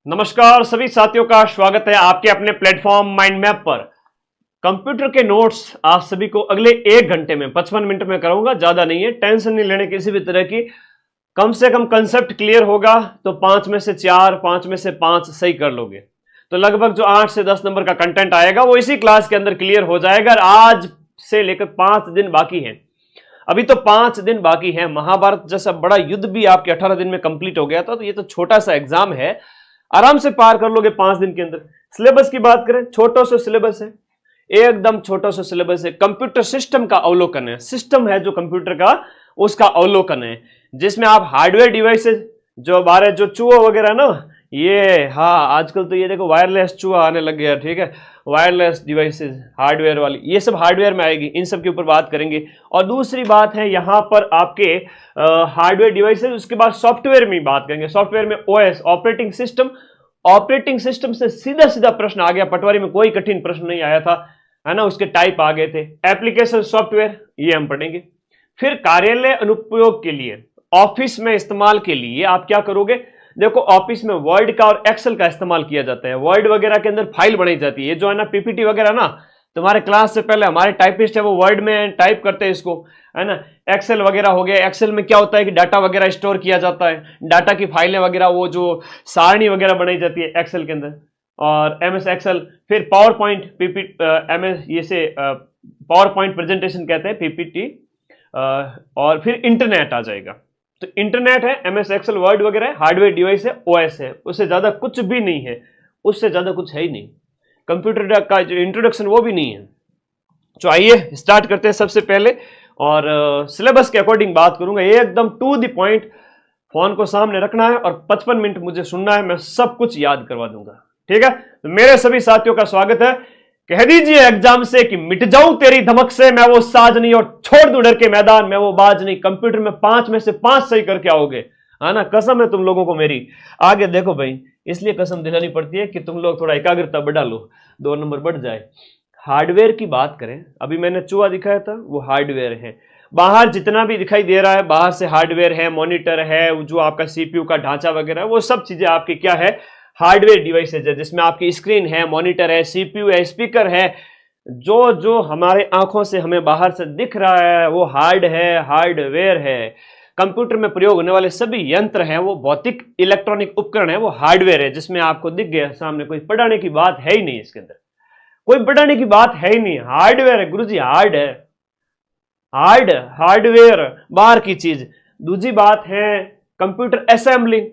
नमस्कार सभी साथियों का स्वागत है आपके अपने प्लेटफॉर्म माइंड मैप पर। कंप्यूटर के नोट्स आप सभी को अगले 1 घंटे में 55 मिनट में कराऊंगा, ज्यादा नहीं है, टेंशन नहीं लेने किसी भी तरह की। कम से कम कंसेप्ट क्लियर होगा तो 5 में से 4, 5 में से 5 सही कर लोगे तो लगभग जो 8 से 10 नंबर का कंटेंट आएगा वो इसी क्लास के अंदर क्लियर हो जाएगा। आज से लेकर 5 दिन बाकी है, अभी तो 5 दिन बाकी है। महाभारत जैसा बड़ा युद्ध भी आपके 18 दिन में कंप्लीट हो गया था, तो ये तो छोटा सा एग्जाम है, आराम से पार कर लोगे 5 दिन के अंदर। सिलेबस की बात करें, छोटा सा सिलेबस है, एकदम छोटा सा सिलेबस है। कंप्यूटर सिस्टम का अवलोकन है, सिस्टम है जो कंप्यूटर का उसका अवलोकन है, जिसमें आप हार्डवेयर डिवाइसेस जो हमारे जो चूहा वगैरह ना, ये हाँ आजकल तो ये देखो वायरलेस चूहा आने लग गया, ठीक है, वायरलेस डिवाइसेस हार्डवेयर वाली, ये सब हार्डवेयर में आएगी, इन सब के ऊपर बात करेंगे। और दूसरी बात है यहाँ पर आपके हार्डवेयर डिवाइसेस, उसके बाद सॉफ्टवेयर में बात करेंगे। सॉफ्टवेयर में OS operating system, operating system से सीधा सीधा प्रश्न आ गया, पटवारी में कोई कठिन प्रश्न नहीं आया था, है ना, उसके टाइप आ गए थे। एप्लीकेशन सॉफ्टवेयर ये हम पढ़ेंगे। फिर कार्यालय अनुप्रयोग के लिए, ऑफिस में इस्तेमाल के लिए आप क्या करोगे, देखो ऑफिस में वर्ड का और एक्सेल का इस्तेमाल किया जाता है। वर्ड वगैरह के अंदर फाइल बनाई जाती है, ये जो है ना पीपीटी वगैरह ना, तुम्हारे क्लास से पहले हमारे टाइपिस्ट है वो वर्ड में टाइप करते हैं इसको, है ना। एक्सेल वगैरह हो गया, एक्सेल में क्या होता है कि डाटा वगैरह स्टोर किया जाता है, डाटा की फाइलें वगैरह, वो जो सारणी वगैरह बनाई जाती है एक्सेल के अंदर, और एमएस एक्सेल। फिर पावर पॉइंट पीपीटी, एमएस ये से पावर पॉइंट प्रेजेंटेशन कहते हैं पीपीटी, और फिर इंटरनेट आ जाएगा। तो इंटरनेट है, एमएस एक्सेल, वर्ड वगैरह है, हार्डवेयर डिवाइस है, ओएस है, उससे ज्यादा कुछ भी नहीं है, उससे ज्यादा कुछ है ही नहीं। कंप्यूटर का जो इंट्रोडक्शन वो भी नहीं है। तो आइए स्टार्ट करते हैं सबसे पहले, और सिलेबस के अकॉर्डिंग बात करूंगा, एकदम टू द पॉइंट। फोन को सामने रखना है और 55 मिनट मुझे सुनना है, मैं सब कुछ याद करवा दूंगा, ठीक है। तो मेरे सभी साथियों का स्वागत है। कह दीजिए एग्जाम से कि मिट जाऊं तेरी धमक से, मैं वो साज नहीं और छोड़ दूं डर के मैदान, मैं वो बाज नहीं। कंप्यूटर में 5 में से 5 सही करके आओगे, है ना, कसम है तुम लोगों को मेरी। आगे देखो भाई, इसलिए कसम दिलानी पड़ती है कि तुम लोग थोड़ा एकाग्रता बढ़ा लो, 2 नंबर बढ़ जाए। हार्डवेयर की बात करें, अभी मैंने चूहा दिखाया था, वो हार्डवेयर है। बाहर जितना भी दिखाई दे रहा है बाहर से हार्डवेयर है, मॉनिटर है, जो आपका सीपीयू का ढांचा वगैरह है, वो सब चीजें आपकी क्या है, हार्डवेयर डिवाइसेज है, जिसमें आपकी स्क्रीन है, मॉनिटर है, सीपीयू है, स्पीकर है। जो जो हमारे आंखों से हमें बाहर से दिख रहा है वो हार्ड है, हार्डवेयर है। कंप्यूटर में प्रयोग होने वाले सभी यंत्र हैं, वो भौतिक इलेक्ट्रॉनिक उपकरण है, वो हार्डवेयर है, जिसमें आपको दिख गया सामने, कोई पढ़ाने की बात है ही नहीं, इसके अंदर कोई पढ़ाने की बात है ही नहीं, हार्डवेयर है गुरुजी, हार्ड है, हार्ड हार्डवेयर बाहर की चीज। दूसरी बात है कंप्यूटर असेंबलिंग।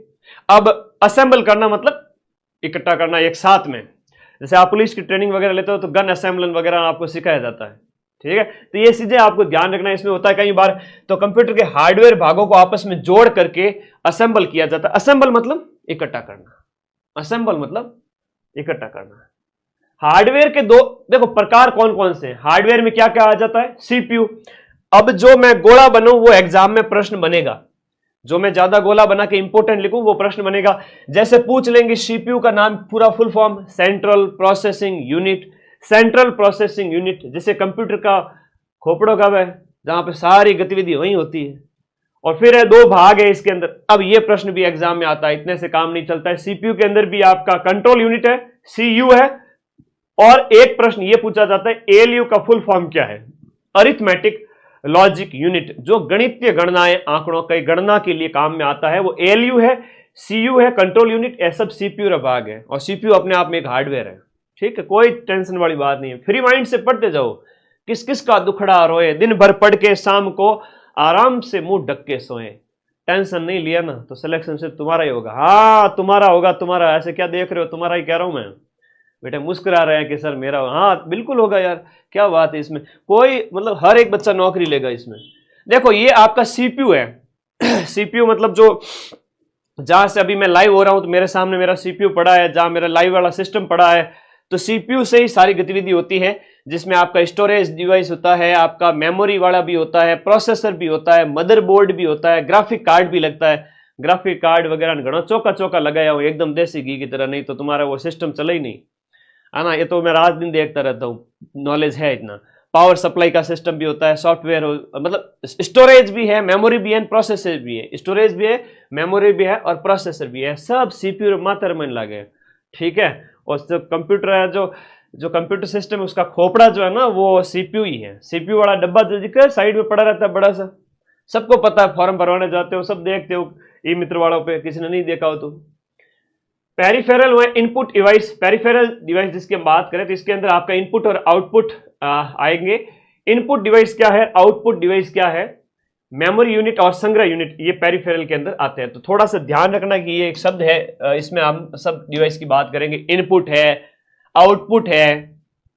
अब असेंबल करना मतलब इकट्ठा करना एक साथ में, जैसे आप पुलिस की ट्रेनिंग वगैरह लेते हो तो गन असेंबलिंग वगैरह आपको सिखाया जाता है, ठीक है। तो ये चीजें आपको ध्यान रखना, इसमें होता है कई बार तो कंप्यूटर के हार्डवेयर भागों को आपस में जोड़ करके असेंबल किया जाता है। असेंबल मतलब इकट्ठा करना, असेंबल मतलब इकट्ठा करना। हार्डवेयर के दो देखो प्रकार कौन कौन से, हार्डवेयर में क्या क्या आ जाता है, सीपीयू। अब जो मैं गोला बनूं वो एग्जाम में प्रश्न बनेगा, जो मैं ज्यादा गोला बना के इंपोर्टेंट लिखूं वो प्रश्न बनेगा। जैसे पूछ लेंगे सीपीयू का नाम पूरा full form, central processing unit. Central processing unit जैसे कंप्यूटर का खोपड़ों का है, जहां पे सारी गतिविधि वहीं होती है। और फिर है 2 भाग है इसके अंदर, अब ये प्रश्न भी एग्जाम में आता है, इतने से काम नहीं चलता है। सीपीयू के अंदर भी आपका कंट्रोल यूनिट है, सीयू है, और एक प्रश्न ये पूछा जाता है एएलयू का फुल फॉर्म क्या है, अरिथमेटिक लॉजिक यूनिट, जो गणितीय गणनाएं, आंकड़ों की गणना के लिए काम में आता है, वो एएलयू है, सीयू है, कंट्रोल यूनिट, ये सब सीपीयू भाग है। और सीपीयू अपने आप में एक हार्डवेयर है, ठीक है, कोई टेंशन वाली बात नहीं है। फ्री माइंड से पढ़ते जाओ, किस किस का दुखड़ा रोए, दिन भर पढ़ के शाम को आराम से मुंह ढक के सोए। टेंशन नहीं लिया ना तो सिलेक्शन से तुम्हारा ही होगा, हाँ तुम्हारा होगा, तुम्हारा। ऐसे क्या देख रहे हो, तुम्हारा ही कह रहा हूं मैं। बेटे मुस्कुरा रहे हैं कि सर मेरा, हाँ बिल्कुल होगा यार, क्या बात है इसमें, कोई मतलब हर एक बच्चा नौकरी लेगा इसमें। देखो ये आपका सीपीयू है सीपीयू मतलब जो, जहां से अभी मैं लाइव हो रहा हूं तो मेरे सामने मेरा सीपीयू पड़ा है, जहां मेरा लाइव वाला सिस्टम पड़ा है, तो सीपीयू से ही सारी गतिविधि होती है, जिसमें आपका स्टोरेज डिवाइस होता है, आपका मेमोरी वाला भी होता है, प्रोसेसर भी होता है, मदरबोर्ड भी होता है, ग्राफिक कार्ड भी लगता है। ग्राफिक कार्ड वगैरह घना चौका चौका लगाया हो एकदम देसी घी की तरह, नहीं तो तुम्हारा वो सिस्टम चला ही नहीं, है ना। ये तो मैं रात दिन देखता रहता हूँ, नॉलेज है इतना। पावर सप्लाई का सिस्टम भी होता है, सॉफ्टवेयर मतलब स्टोरेज भी है, मेमोरी भी है, प्रोसेसर भी है। स्टोरेज भी है, मेमोरी भी है और प्रोसेसर भी है, सब सीपीयू मात्र में लगे, ठीक है। और जो कंप्यूटर है, जो कंप्यूटर सिस्टम है, उसका खोपड़ा जो है ना वो सीपीयू ही है। सीपीयू वाला डब्बा जो दिखा साइड में पड़ा रहता है बड़ा सा, सबको पता है, फॉर्म भरवाने जाते हो सब देखते हो ई मित्र वालों पे, किसी ने नहीं देखा हो तो। पेरिफेरल व इनपुट डिवाइस, पेरिफेरल डिवाइस जिसकी हम बात करें तो इसके अंदर आपका इनपुट और आउटपुट आएंगे। इनपुट डिवाइस क्या है, आउटपुट डिवाइस क्या है, मेमोरी यूनिट और संग्रह यूनिट, ये पेरिफेरल के अंदर आते हैं। तो थोड़ा सा ध्यान रखना कि ये एक शब्द है, इसमें हम सब डिवाइस की बात करेंगे। इनपुट है, आउटपुट है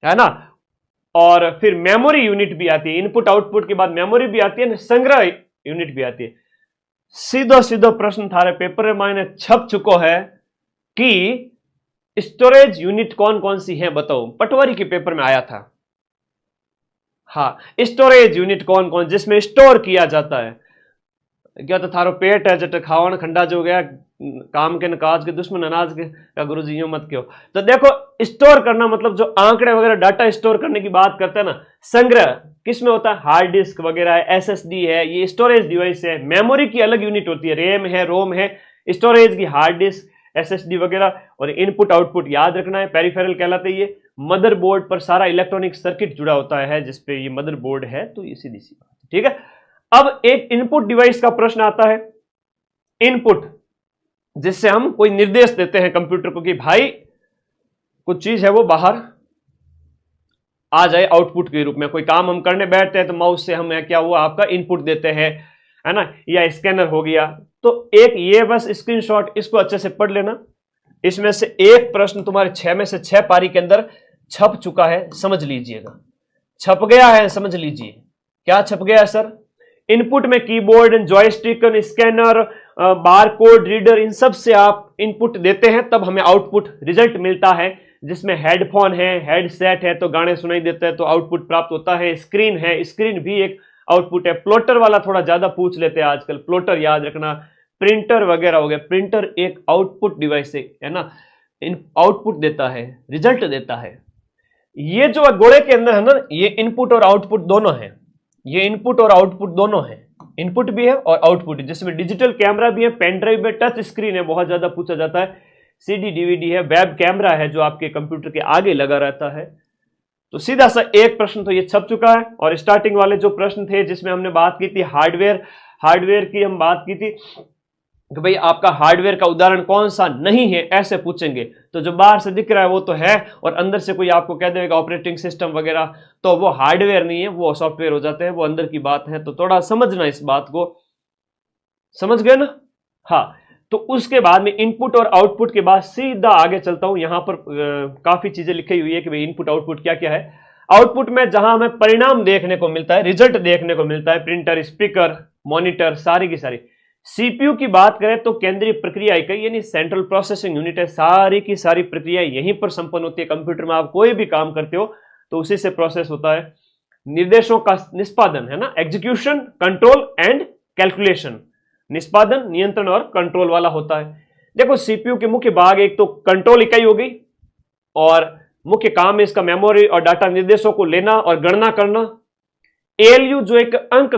ना, और फिर मेमोरी यूनिट भी आती है। इनपुट आउटपुट के बाद मेमोरी भी आती है, संग्रह यूनिट भी आती है। सीधो सीधो प्रश्न थारे पेपर में मैंने छप चुको है कि स्टोरेज यूनिट कौन कौन सी है बताओ, पटवारी के पेपर में आया था। हाँ, स्टोरेज यूनिट कौन कौन जिसमें स्टोर किया जाता है। क्या तो थारो पेट है जट खावन खंडा जो गया, काम के नकाज के दुश्मन अनाज के का गुरुजी यूं मत क्यों। तो देखो स्टोर करना मतलब जो आंकड़े वगैरह डाटा स्टोर करने की बात करते हैं ना, संग्रह किसमें होता है, हार्ड डिस्क वगैरह है, एसएसडी है, ये स्टोरेज डिवाइस है। मेमोरी की अलग यूनिट होती है, रैम है, रोम है, स्टोरेज की हार्ड डिस्क, एसएसडी वगैरह। और इनपुट आउटपुट याद रखना है, पेरिफेरल कहलाते हैं। ये मदरबोर्ड पर सारा इलेक्ट्रॉनिक सर्किट जुड़ा होता है जिसपे ये मदरबोर्ड है, तो ये सीधी सी बात, ठीक है। अब एक इनपुट डिवाइस का प्रश्न आता है। इनपुट जिससे हम कोई निर्देश देते हैं कंप्यूटर को कि भाई कुछ चीज है वो बाहर आ जाए आउटपुट के रूप में। कोई काम हम करने बैठते हैं तो माउस से हम क्या हुआ आपका इनपुट देते हैं, है ना, या स्कैनर हो गया। तो एक ये बस स्क्रीनशॉट, इसको अच्छे से पढ़ लेना। इसमें से एक प्रश्न तुम्हारे 6 में से 6 पारी के अंदर छप चुका है, समझ लीजिएगा। छप गया है, समझ लीजिए क्या छप गया है सर। इनपुट में keyboard, joystick, scanner, barcode reader, इन सब से आप इनपुट देते हैं, तब हमें आउटपुट रिजल्ट मिलता है। जिसमें हेडफोन है, हेडसेट है तो गाने सुनाई देते हैं तो आउटपुट प्राप्त होता है। स्क्रीन है, स्क्रीन भी एक आउटपुट है। प्लॉटर वाला थोड़ा ज्यादा पूछ लेते हैं आजकल, प्लॉटर याद रखना। प्रिंटर वगैरह हो गया, प्रिंटर एक आउटपुट डिवाइस है ना, आउटपुट देता है, रिजल्ट देता है। ये जो गोले के अंदर है ना, ये इनपुट और आउटपुट दोनों है। ये इनपुट और आउटपुट दोनों है, इनपुट भी है और आउटपुट, जिसमें डिजिटल कैमरा भी है, पेन ड्राइव में टच स्क्रीन है, बहुत ज्यादा पूछा जाता है, सीडी डीवीडी है, वेब कैमरा है जो आपके कंप्यूटर के आगे लगा रहता है। तो सीधा सा एक प्रश्न तो ये छप चुका है। और स्टार्टिंग वाले जो प्रश्न थे जिसमें हमने बात की थी हार्डवेयर की हम बात की थी कि भाई आपका हार्डवेयर का उदाहरण कौन सा नहीं है, ऐसे पूछेंगे। तो जो बाहर से दिख रहा है वो तो है, और अंदर से कोई आपको कह देगा ऑपरेटिंग सिस्टम वगैरह, तो वो हार्डवेयर नहीं है, वो सॉफ्टवेयर हो जाते हैं, वो अंदर की बात है। तो थोड़ा समझना इस बात को, समझ गए ना। हाँ, तो उसके बाद में इनपुट और आउटपुट के बाद सीधा आगे चलता हूं। यहां पर काफी चीजें लिखी हुई है कि भाई इनपुट आउटपुट क्या क्या है। आउटपुट में जहां हमें परिणाम देखने को मिलता है, रिजल्ट देखने को मिलता है, प्रिंटर, स्पीकर, मॉनिटर, सारी की सारी। सीपीयू की बात करें तो केंद्रीय प्रक्रिया इकाई यानी सेंट्रल प्रोसेसिंग यूनिट है। सारी की सारी प्रक्रिया यहीं पर संपन्न होती है। कंप्यूटर में आप कोई भी काम करते हो तो उसी से प्रोसेस होता है। निर्देशों का निष्पादन है ना, एग्जीक्यूशन, कंट्रोल एंड कैलकुलेशन। निष्पादन, नियंत्रण और कंट्रोल वाला होता है। देखो सीपीयू के मुख्य भाग, एक तो कंट्रोल इकाई हो गई, और मुख्य काम है इसका मेमोरी और डाटा निर्देशों को लेना और गणना करना। एएलयू जो एक अंक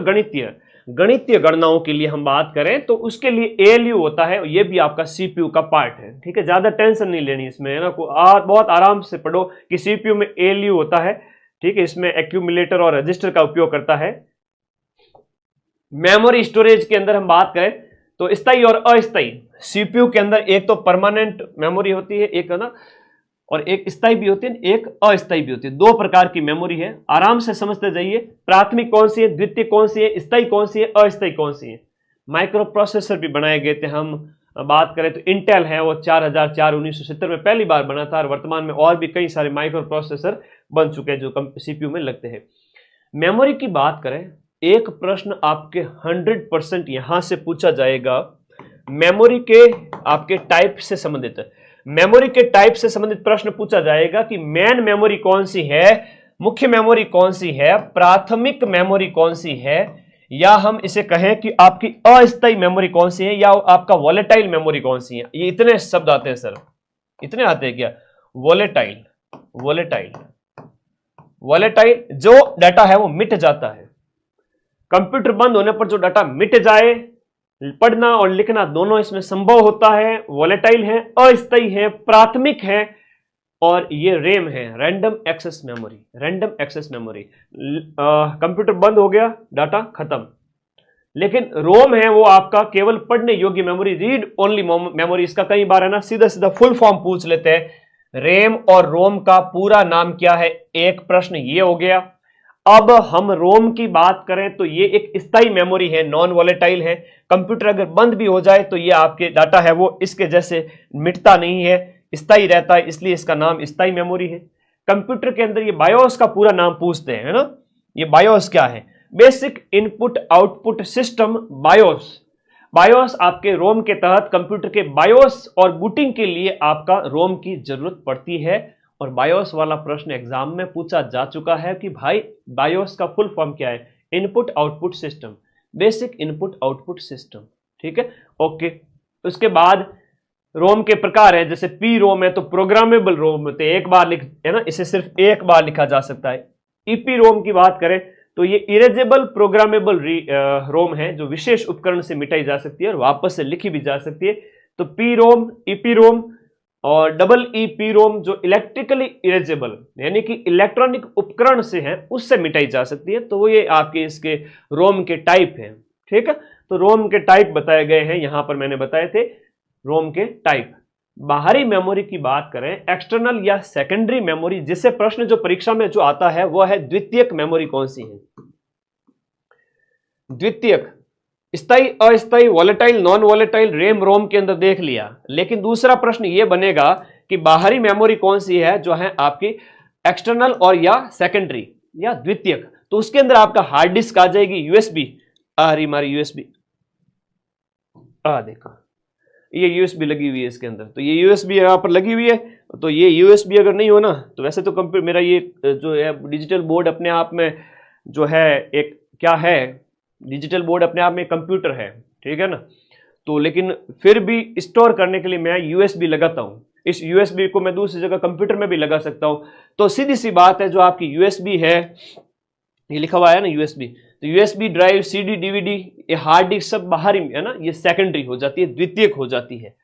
गणितीय गणनाओं के लिए हम बात करें तो उसके लिए एएलयू होता है, ये भी आपका सीपीयू का पार्ट है, ठीक है। ज्यादा टेंशन नहीं लेनी इसमें, है ना, बहुत आराम से पढ़ो कि सीपीयू में एएलयू होता है, ठीक है। इसमें एक्यूमुलेटर और रजिस्टर का उपयोग करता है। मेमोरी स्टोरेज के अंदर हम बात करें तो स्थायी और अस्थायी। सीपीयू के अंदर एक तो परमानेंट मेमोरी होती है, एक है ना, और एक स्थायी भी होती है, एक अस्थायी भी होती है। दो प्रकार की मेमोरी है, आराम से समझते जाइए। प्राथमिक कौन सी है, द्वितीय कौन सी है, स्थायी कौन सी है, अस्थायी कौन सी है। माइक्रो प्रोसेसर भी बनाए गए थे। हम बात करें तो इंटेल है, वो 4004 1970 में पहली बार बना था, और वर्तमान में और भी कई सारे माइक्रो प्रोसेसर बन चुके हैं जो सीपीयू में लगते हैं। मेमोरी की बात करें, एक प्रश्न आपके 100% यहां से पूछा जाएगा, मेमोरी के आपके टाइप से संबंधित है। मेमोरी के टाइप से संबंधित प्रश्न पूछा जाएगा कि मेन मेमोरी कौन सी है, मुख्य मेमोरी कौन सी है, प्राथमिक मेमोरी कौन सी है, या हम इसे कहें कि आपकी अस्थायी मेमोरी कौन सी है, या आपका वोलेटाइल मेमोरी कौन सी है। ये इतने शब्द आते हैं सर, इतने आते हैं क्या। वोलेटाइल, वॉलेटाइल जो डाटा है वो मिट जाता है। कंप्यूटर बंद होने पर जो डाटा मिट जाए, पढ़ना और लिखना दोनों इसमें संभव होता है। वॉलेटाइल है, अस्थायी है, प्राथमिक है, और ये रैम है, random access memory. Random access memory, computer बंद हो गया, डाटा खत्म। लेकिन रोम है वो आपका केवल पढ़ने योग्य मेमोरी, रीड ओनली मेमोरी। इसका कई बार है ना सीधा सीधा फुल फॉर्म पूछ लेते हैं, रैम और रोम का पूरा नाम क्या है, एक प्रश्न ये हो गया। अब हम रोम की बात करें तो ये एक स्थायी मेमोरी है, नॉन वॉलेटाइल है। कंप्यूटर अगर बंद भी हो जाए तो ये आपके डाटा है वो इसके जैसे मिटता नहीं है, स्थायी रहता है, इसलिए इसका नाम स्थायी मेमोरी है। कंप्यूटर के अंदर ये बायोस का पूरा नाम पूछते हैं, है ना। ये बायोस क्या है, basic input output system, BIOS. BIOS आपके रोम के तहत कंप्यूटर के बायोस और बूटिंग के लिए आपका रोम की जरूरत पड़ती है। और बायोस वाला प्रश्न एग्जाम में पूछा जा चुका है कि भाई बायोस का फुल फॉर्म क्या है, input output system, basic input output system. ठीक है, ओके। उसके बाद रोम के प्रकार है, जैसे पी रोम है तो प्रोग्रामेबल रोम होते हैं, एक बार लिख है ना, इसे सिर्फ एक बार लिखा जा सकता है। ईपी रोम की बात करें तो ये इरेजेबल प्रोग्रामेबल रोम है, जो विशेष उपकरण से मिटाई जा सकती है और वापस से लिखी भी जा सकती है। तो पी रोम, ईपी रोम और डबल ईपी रोम जो इलेक्ट्रिकली इरेजेबल यानी कि इलेक्ट्रॉनिक उपकरण से है उससे मिटाई जा सकती है। तो वो ये आपके इसके रोम के टाइप हैं। ठीक है, तो रोम के टाइप बताए गए हैं यहां पर, मैंने बताए थे रोम के टाइप। बाहरी मेमोरी की बात करें, एक्सटर्नल या सेकेंडरी मेमोरी, जिससे प्रश्न जो परीक्षा में जो आता है वह है द्वितीयक मेमोरी कौन सी है। द्वितीयक, स्थायी, अस्थायी, volatile, non volatile, RAM ROM के अंदर देख लिया। लेकिन दूसरा प्रश्न यह बनेगा कि बाहरी मेमोरी कौन सी है, जो है आपकी एक्सटर्नल और या सेकेंडरी या द्वितीयक। तो उसके अंदर आपका हार्ड डिस्क आ जाएगी, यूएसबी। आ रही हमारी यूएसबी, देखो ये यूएसबी लगी हुई है इसके अंदर। तो ये यूएसबी यहाँ पर लगी हुई है। तो ये यूएसबी अगर नहीं हो ना, तो वैसे तो कंप्यूटर मेरा ये जो है डिजिटल बोर्ड अपने आप में जो है एक क्या है, डिजिटल बोर्ड अपने आप में कंप्यूटर है, ठीक है ना। तो लेकिन फिर भी स्टोर करने के लिए मैं यूएसबी लगाता हूँ। इस यूएसबी को मैं दूसरी जगह कंप्यूटर में भी लगा सकता हूँ। तो सीधी सी बात है, जो आपकी यूएसबी है, ये लिखा हुआ है ना यूएसबी, तो यूएसबी ड्राइव, सीडी, डीवीडी, ये हार्ड डिस्क सब बाहरी है ना, ये सेकेंडरी हो जाती है, द्वितीयक हो जाती है।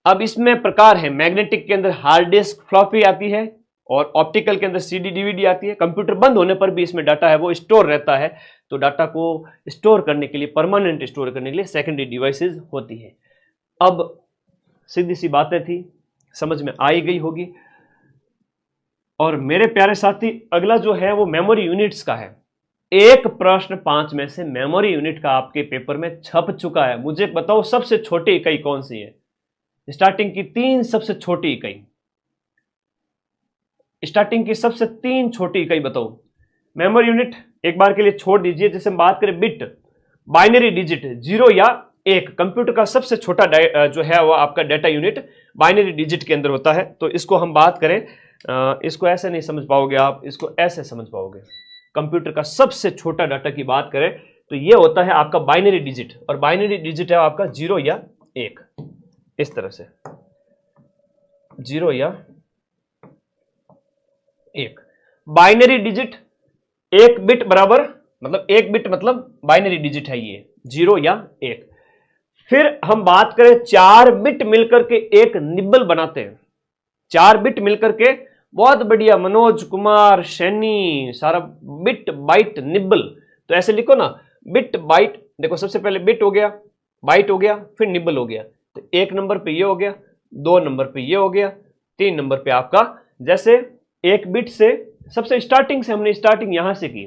अब इसमें प्रकार है, मैग्नेटिक के अंदर हार्ड डिस्क, फ्लॉपी आती है, और ऑप्टिकल के अंदर सीडी, डीवीडी आती है। कंप्यूटर बंद होने पर भी इसमें डाटा है वो स्टोर रहता है। तो डाटा को स्टोर करने के लिए, परमानेंट स्टोर करने के लिए सेकेंडरी डिवाइसेस होती है। अब सीधी सी बातें थी, समझ में आई गई होगी। और मेरे प्यारे साथी, अगला जो है वो मेमोरी यूनिट्स का है। एक प्रश्न 5 में से मेमोरी यूनिट का आपके पेपर में छप चुका है। मुझे बताओ सबसे छोटी इकाई कौन सी है, स्टार्टिंग की 3 सबसे छोटी इकाई, स्टार्टिंग की सबसे 3 छोटी इकाई बताओ। मेमोरी यूनिट एक बार के लिए छोड़ दीजिए। जैसे हम बात करें बिट, बाइनरी डिजिट 0 या 1, कंप्यूटर का सबसे छोटा जो है वो आपका डाटा यूनिट बाइनरी डिजिट के अंदर होता है। तो इसको हम बात करें, इसको ऐसे नहीं समझ पाओगे आप, इसको ऐसे समझ पाओगे। कंप्यूटर का सबसे छोटा डाटा की बात करें तो ये होता है आपका बाइनरी डिजिट, और बाइनरी डिजिट है आपका 0 या 1, इस तरह से 0 या 1। बाइनरी डिजिट 1 बिट बराबर, मतलब 1 बिट मतलब बाइनरी डिजिट है ये, 0 या 1। फिर हम बात करें 4 बिट मिलकर के एक निब्बल बनाते हैं। 4 बिट मिलकर के, बहुत बढ़िया मनोज कुमार सैनी, सारा बिट बाइट निब्बल। तो ऐसे लिखो ना, बिट बाइट। देखो सबसे पहले बिट हो गया, बाइट हो गया, फिर निब्बल हो गया। तो 1 नंबर पे ये हो गया, 2 नंबर पे ये हो गया, 3 नंबर पे आपका, जैसे 1 बिट से सबसे स्टार्टिंग से हमने स्टार्टिंग यहां से की,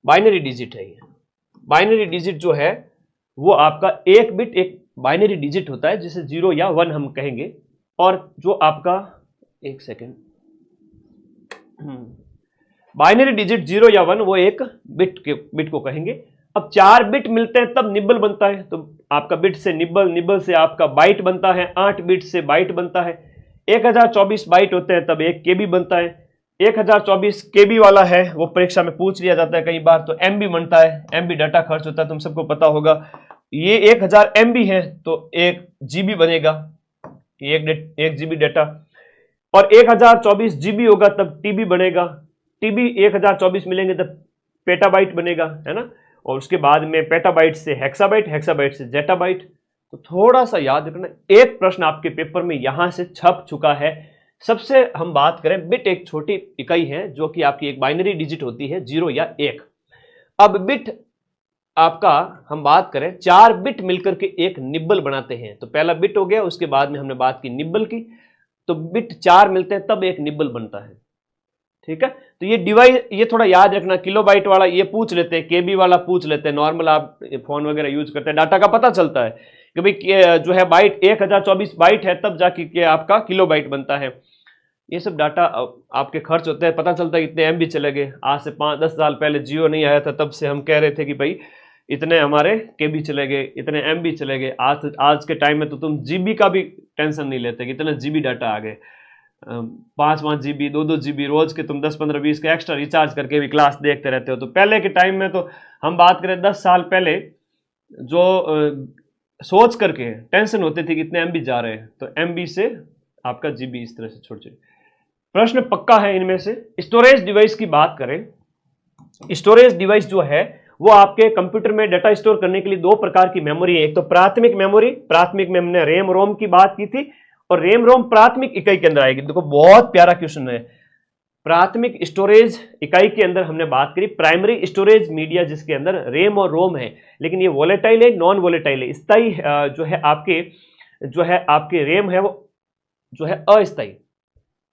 बाइनरी डिजिट है ये। बाइनरी डिजिट जो है वो आपका 1 बिट एक बाइनरी डिजिट होता है, जिसे 0 या 1 हम कहेंगे। और जो आपका, एक सेकेंड, बाइनरी डिजिट 0 या 1 वो एक बिट को कहेंगे। अब 4 बिट मिलते हैं तब निब्बल बनता है। तो आपका बिट से निब्बल, निब्बल से आपका बाइट बनता है, 8 बिट से बाइट बनता है। 1024 बाइट होते हैं तब 1 केबी बनता है। 1024 केबी वाला है वो परीक्षा में पूछ लिया जाता है कई बार। तो एमबी बनता है, एमबी डाटा खर्च होता है, तुम सबको पता होगा। ये 1000 एमबी है तो 1 जीबी बनेगा, 1 जीबी डाटा। और 1024 जीबी होगा तब टीबी बनेगा। टीबी 1024 मिलेंगे तब पेटाबाइट बनेगा, है ना। और उसके बाद में पेटाबाइट से हेक्साबाइट, हेक्साबाइट से जेटाबाइट। तो थोड़ा सा याद रखना, एक प्रश्न आपके पेपर में यहां से छप चुका है। सबसे हम बात करें, बिट एक छोटी इकाई है जो कि आपकी एक बाइनरी डिजिट होती है, 0 या 1। अब बिट आपका हम बात करें 4 बिट मिलकर के एक निब्बल बनाते हैं। तो पहला बिट हो गया, उसके बाद में हमने बात की निब्बल की, तो बिट 4 मिलते हैं तब एक निब्बल बनता है, ठीक है। तो ये डिवाइस, ये थोड़ा याद रखना, किलोबाइट वाला ये पूछ लेते हैं, केबी वाला पूछ लेते हैं, नॉर्मल आप फोन वगैरह यूज करते हैं, डाटा का पता चलता है कि भाई जो है बाइट 1024 बाइट है तब जाके के आपका किलोबाइट बनता है। ये सब डाटा आपके खर्च होते हैं, पता चलता है कितने एमबी चले गए। आज से 5-10 साल पहले जियो नहीं आया था तब से हम कह रहे थे कि भाई इतने हमारे केबी चले गए, इतने एमबी चले गए। आज के टाइम में तो तुम जीबी का भी टेंशन नहीं लेते, कितने जीबी डाटा आ गए। 5-5 जीबी, 2-2 जीबी रोज के तुम 10-15-20 के एक्स्ट्रा रिचार्ज करके भी क्लास देखते रहते हो। तो पहले के टाइम में तो हम बात करें 10 साल पहले, जो सोच करके टेंशन होती थी कितने एमबी जा रहे हैं, तो एमबी से आपका जीबी इस तरह से छोटे छोटे प्रश्न पक्का है इनमें से। स्टोरेज डिवाइस की बात करें, स्टोरेज डिवाइस जो है वो आपके कंप्यूटर में डाटा स्टोर करने के लिए 2 प्रकार की मेमोरी है। एक तो प्राथमिक मेमोरी, प्राथमिक में हमने रैम रोम की बात की थी, और रैम रोम प्राथमिक इकाई के अंदर आएगी। देखो बहुत प्यारा क्वेश्चन है। प्राथमिक स्टोरेज इकाई के अंदर हमने बात करी प्राइमरी स्टोरेज मीडिया, जिसके अंदर रैम और रोम है, लेकिन ये वोलेटाइल है, नॉन वोलेटाइल है। स्थायी जो है आपके रैम है वो जो है अस्थायी।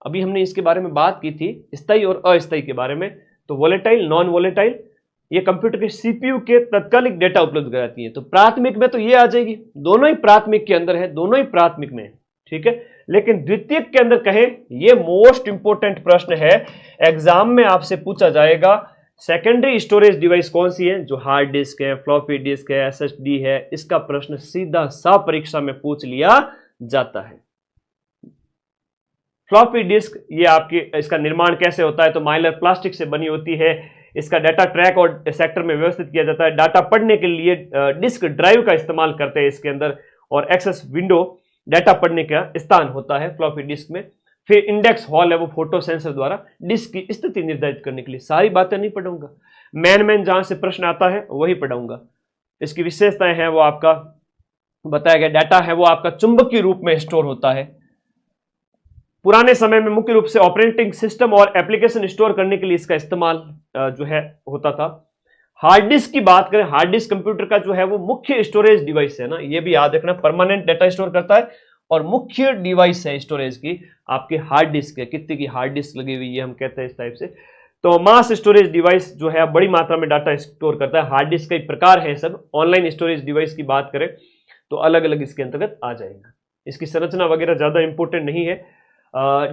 अभी हमने इसके बारे में बात की थी, स्थायी और अस्थायी के बारे में। तो वोलेटाइल, नॉन वोलेटाइल, ये कंप्यूटर के सीपीयू के तात्कालिक डेटा उपलब्ध कराती है। तो प्राथमिक में तो ये आ जाएगी, दोनों ही प्राथमिक के अंदर है, दोनों ही प्राथमिक में, ठीक है। लेकिन द्वितीयक के अंदर कहे, ये मोस्ट इंपोर्टेंट प्रश्न है, एग्जाम में आपसे पूछा जाएगा सेकेंडरी स्टोरेज डिवाइस कौन सी है, जो हार्ड डिस्क है, फ्लॉपी डिस्क है, एसएसडी है। इसका प्रश्न सीधा सा परीक्षा में पूछ लिया जाता है। फ्लॉपी डिस्क, ये आपकी, इसका निर्माण कैसे होता है, तो माइलर प्लास्टिक से बनी होती है। इसका डाटा ट्रैक और सेक्टर में व्यवस्थित किया जाता है। डाटा पढ़ने के लिए डिस्क ड्राइव का इस्तेमाल करते हैं इसके अंदर, और एक्सेस विंडो डाटा पढ़ने का स्थान होता है फ्लॉपी डिस्क में। फिर इंडेक्स हॉल है, वो फोटो सेंसर द्वारा डिस्क की स्थिति निर्धारित करने के लिए। सारी बातें नहीं पढ़ाऊंगा, मैन जहां से प्रश्न आता है वही पढ़ाऊंगा। इसकी विशेषताएं हैं वो आपका बताया गया। डाटा है वो आपका चुंबकीय रूप में स्टोर होता है। पुराने समय में मुख्य रूप से ऑपरेटिंग सिस्टम और एप्लीकेशन स्टोर करने के लिए इसका इस्तेमाल जो है होता था। हार्ड डिस्क की बात करें, हार्ड डिस्क कंप्यूटर का जो है वो मुख्य स्टोरेज डिवाइस है ना, ये भी याद रखना, परमानेंट डाटा स्टोर करता है और मुख्य डिवाइस है स्टोरेज की आपके हार्ड डिस्क है। कितने की हार्ड डिस्क लगी हुई है हम कहते हैं इस टाइप से। तो मास स्टोरेज डिवाइस जो है बड़ी मात्रा में डाटा स्टोर करता है। हार्ड डिस्क का एक प्रकार है सब। ऑनलाइन स्टोरेज डिवाइस की बात करें तो अलग अलग इसके अंतर्गत आ जाएगा। इसकी संरचना वगैरह ज्यादा इंपॉर्टेंट नहीं है,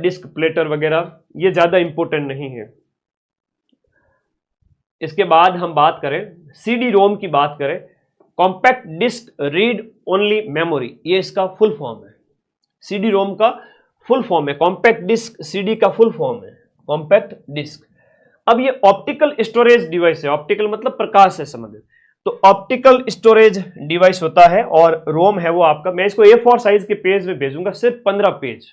डिस्क प्लेटर वगैरह ये ज्यादा इंपॉर्टेंट नहीं है। इसके बाद हम बात करें सीडी रोम की बात करें, compact disc read only memory, ये इसका फुल फॉर्म है। सीडी रोम का फुल फॉर्म है कॉम्पैक्ट डिस्क, सीडी का फुल फॉर्म है कॉम्पैक्ट डिस्क। अब ये ऑप्टिकल स्टोरेज डिवाइस है, ऑप्टिकल मतलब प्रकाश से संबंधित, तो ऑप्टिकल स्टोरेज डिवाइस होता है। और रोम है वो आपका, मैं इसको A4 साइज के पेज में भेजूंगा, सिर्फ 15 पेज।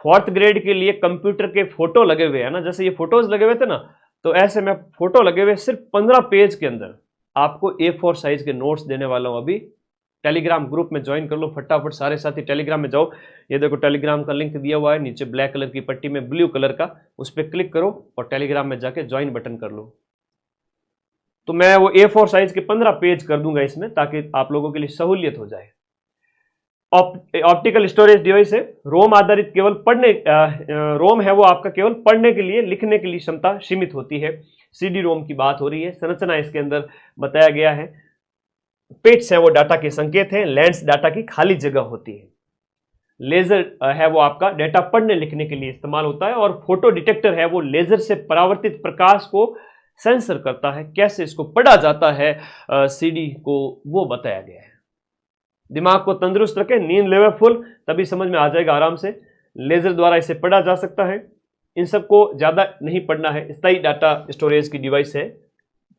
4th ग्रेड के लिए कंप्यूटर के फोटो लगे हुए हैं ना, जैसे ये फोटोज लगे हुए थे ना, तो ऐसे में फोटो लगे हुए सिर्फ 15 पेज के अंदर आपको A4 साइज के नोट्स देने वाला हूं। अभी टेलीग्राम ग्रुप में ज्वाइन कर लो फटाफट, सारे साथी टेलीग्राम में जाओ। ये देखो टेलीग्राम का लिंक दिया हुआ है नीचे ब्लैक कलर की पट्टी में ब्लू कलर का, उस पर क्लिक करो और टेलीग्राम में जाके ज्वाइन बटन कर लो। तो मैं वो A4 साइज के 15 पेज कर दूंगा इसमें, ताकि आप लोगों के लिए सहूलियत हो जाए। ऑप्टिकल स्टोरेज डिवाइस है, रोम आधारित, केवल पढ़ने, रोम है वो आपका केवल पढ़ने के लिए, लिखने के लिए क्षमता सीमित होती है। सीडी रोम की बात हो रही है। संरचना इसके अंदर बताया गया है। पिट्स है वो डाटा के संकेत हैं, लेंस डाटा की खाली जगह होती है। लेजर है वो आपका डाटा पढ़ने लिखने के लिए इस्तेमाल होता है। और फोटो डिटेक्टर है वो लेजर से परावर्तित प्रकाश को सेंसर करता है। कैसे इसको पढ़ा जाता है सीडी को, वो बताया गया है। दिमाग को तंदुरुस्त रखें, नींद लेवे फुल, तभी समझ में आ जाएगा आराम से। लेजर द्वारा इसे पढ़ा जा सकता है। इन सबको ज्यादा नहीं पढ़ना है। स्थायी डाटा स्टोरेज की डिवाइस है,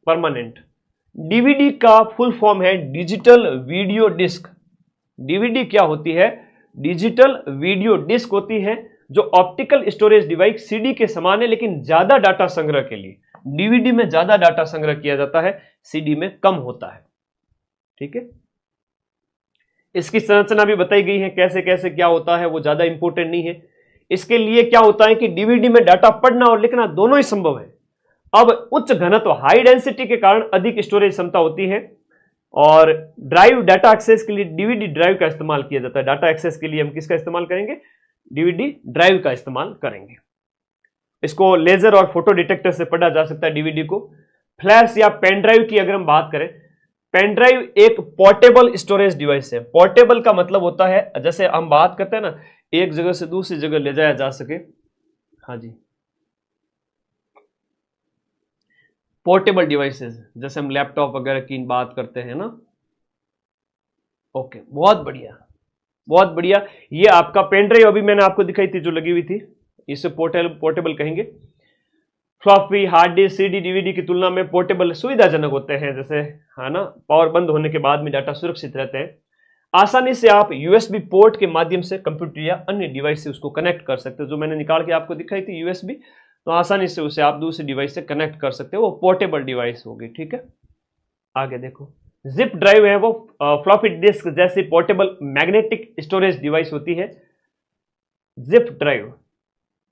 परमानेंट। डीवीडी का फुल फॉर्म है डिजिटल वीडियो डिस्क। डीवीडी क्या होती है? डिजिटल वीडियो डिस्क होती है। जो ऑप्टिकल स्टोरेज डिवाइस सीडी के समान है, लेकिन ज्यादा डाटा संग्रह के लिए। डीवीडी में ज्यादा डाटा संग्रह किया जाता है, सीडी में कम होता है। ठीक है, इसकी संरचना भी बताई गई है, कैसे कैसे क्या होता है, वो ज्यादा इंपॉर्टेंट नहीं है। इसके लिए क्या होता है कि डीवीडी में डाटा पढ़ना और लिखना दोनों ही संभव है। अब उच्च घनत्व हाई डेंसिटी के कारण अधिक स्टोरेज क्षमता होती है, और ड्राइव डाटा एक्सेस के लिए डीवीडी ड्राइव का इस्तेमाल किया जाता है। डाटा एक्सेस के लिए हम किसका इस्तेमाल करेंगे? डीवीडी ड्राइव का इस्तेमाल करेंगे। इसको लेजर और फोटो डिटेक्टर से पढ़ा जा सकता है डीवीडी को। फ्लैश या पेन ड्राइव की अगर हम बात करें, पेन ड्राइव एक पोर्टेबल स्टोरेज डिवाइस है। पोर्टेबल का मतलब होता है, जैसे हम बात करते हैं ना, एक जगह से दूसरी जगह ले जाया जा सके। हाँ जी, पोर्टेबल डिवाइसेस, जैसे हम लैपटॉप वगैरह की बात करते हैं ना। ओके, बहुत बढ़िया बहुत बढ़िया। ये आपका पेन ड्राइव अभी मैंने आपको दिखाई थी जो लगी हुई थी, इसे पोर्टेबल कहेंगे। Floppy, hard disk, CD, DVD की तुलना में पोर्टेबल सुविधाजनक होते हैं, जैसे है ना, पावर बंद होने के बाद में डाटा सुरक्षित रहते हैं। आसानी से आप यूएसबी पोर्ट के माध्यम से कंप्यूटर या अन्य डिवाइस से उसको कनेक्ट कर सकते हो। जो मैंने निकाल के आपको दिखाई थी यूएसबी, तो आसानी से उसे आप दूसरी डिवाइस से कनेक्ट कर सकते हो, वो पोर्टेबल डिवाइस होगी। ठीक है, आगे देखो, जिप ड्राइव है वो फ्लॉपी डिस्क जैसी पोर्टेबल मैग्नेटिक स्टोरेज डिवाइस होती है। जिप ड्राइव,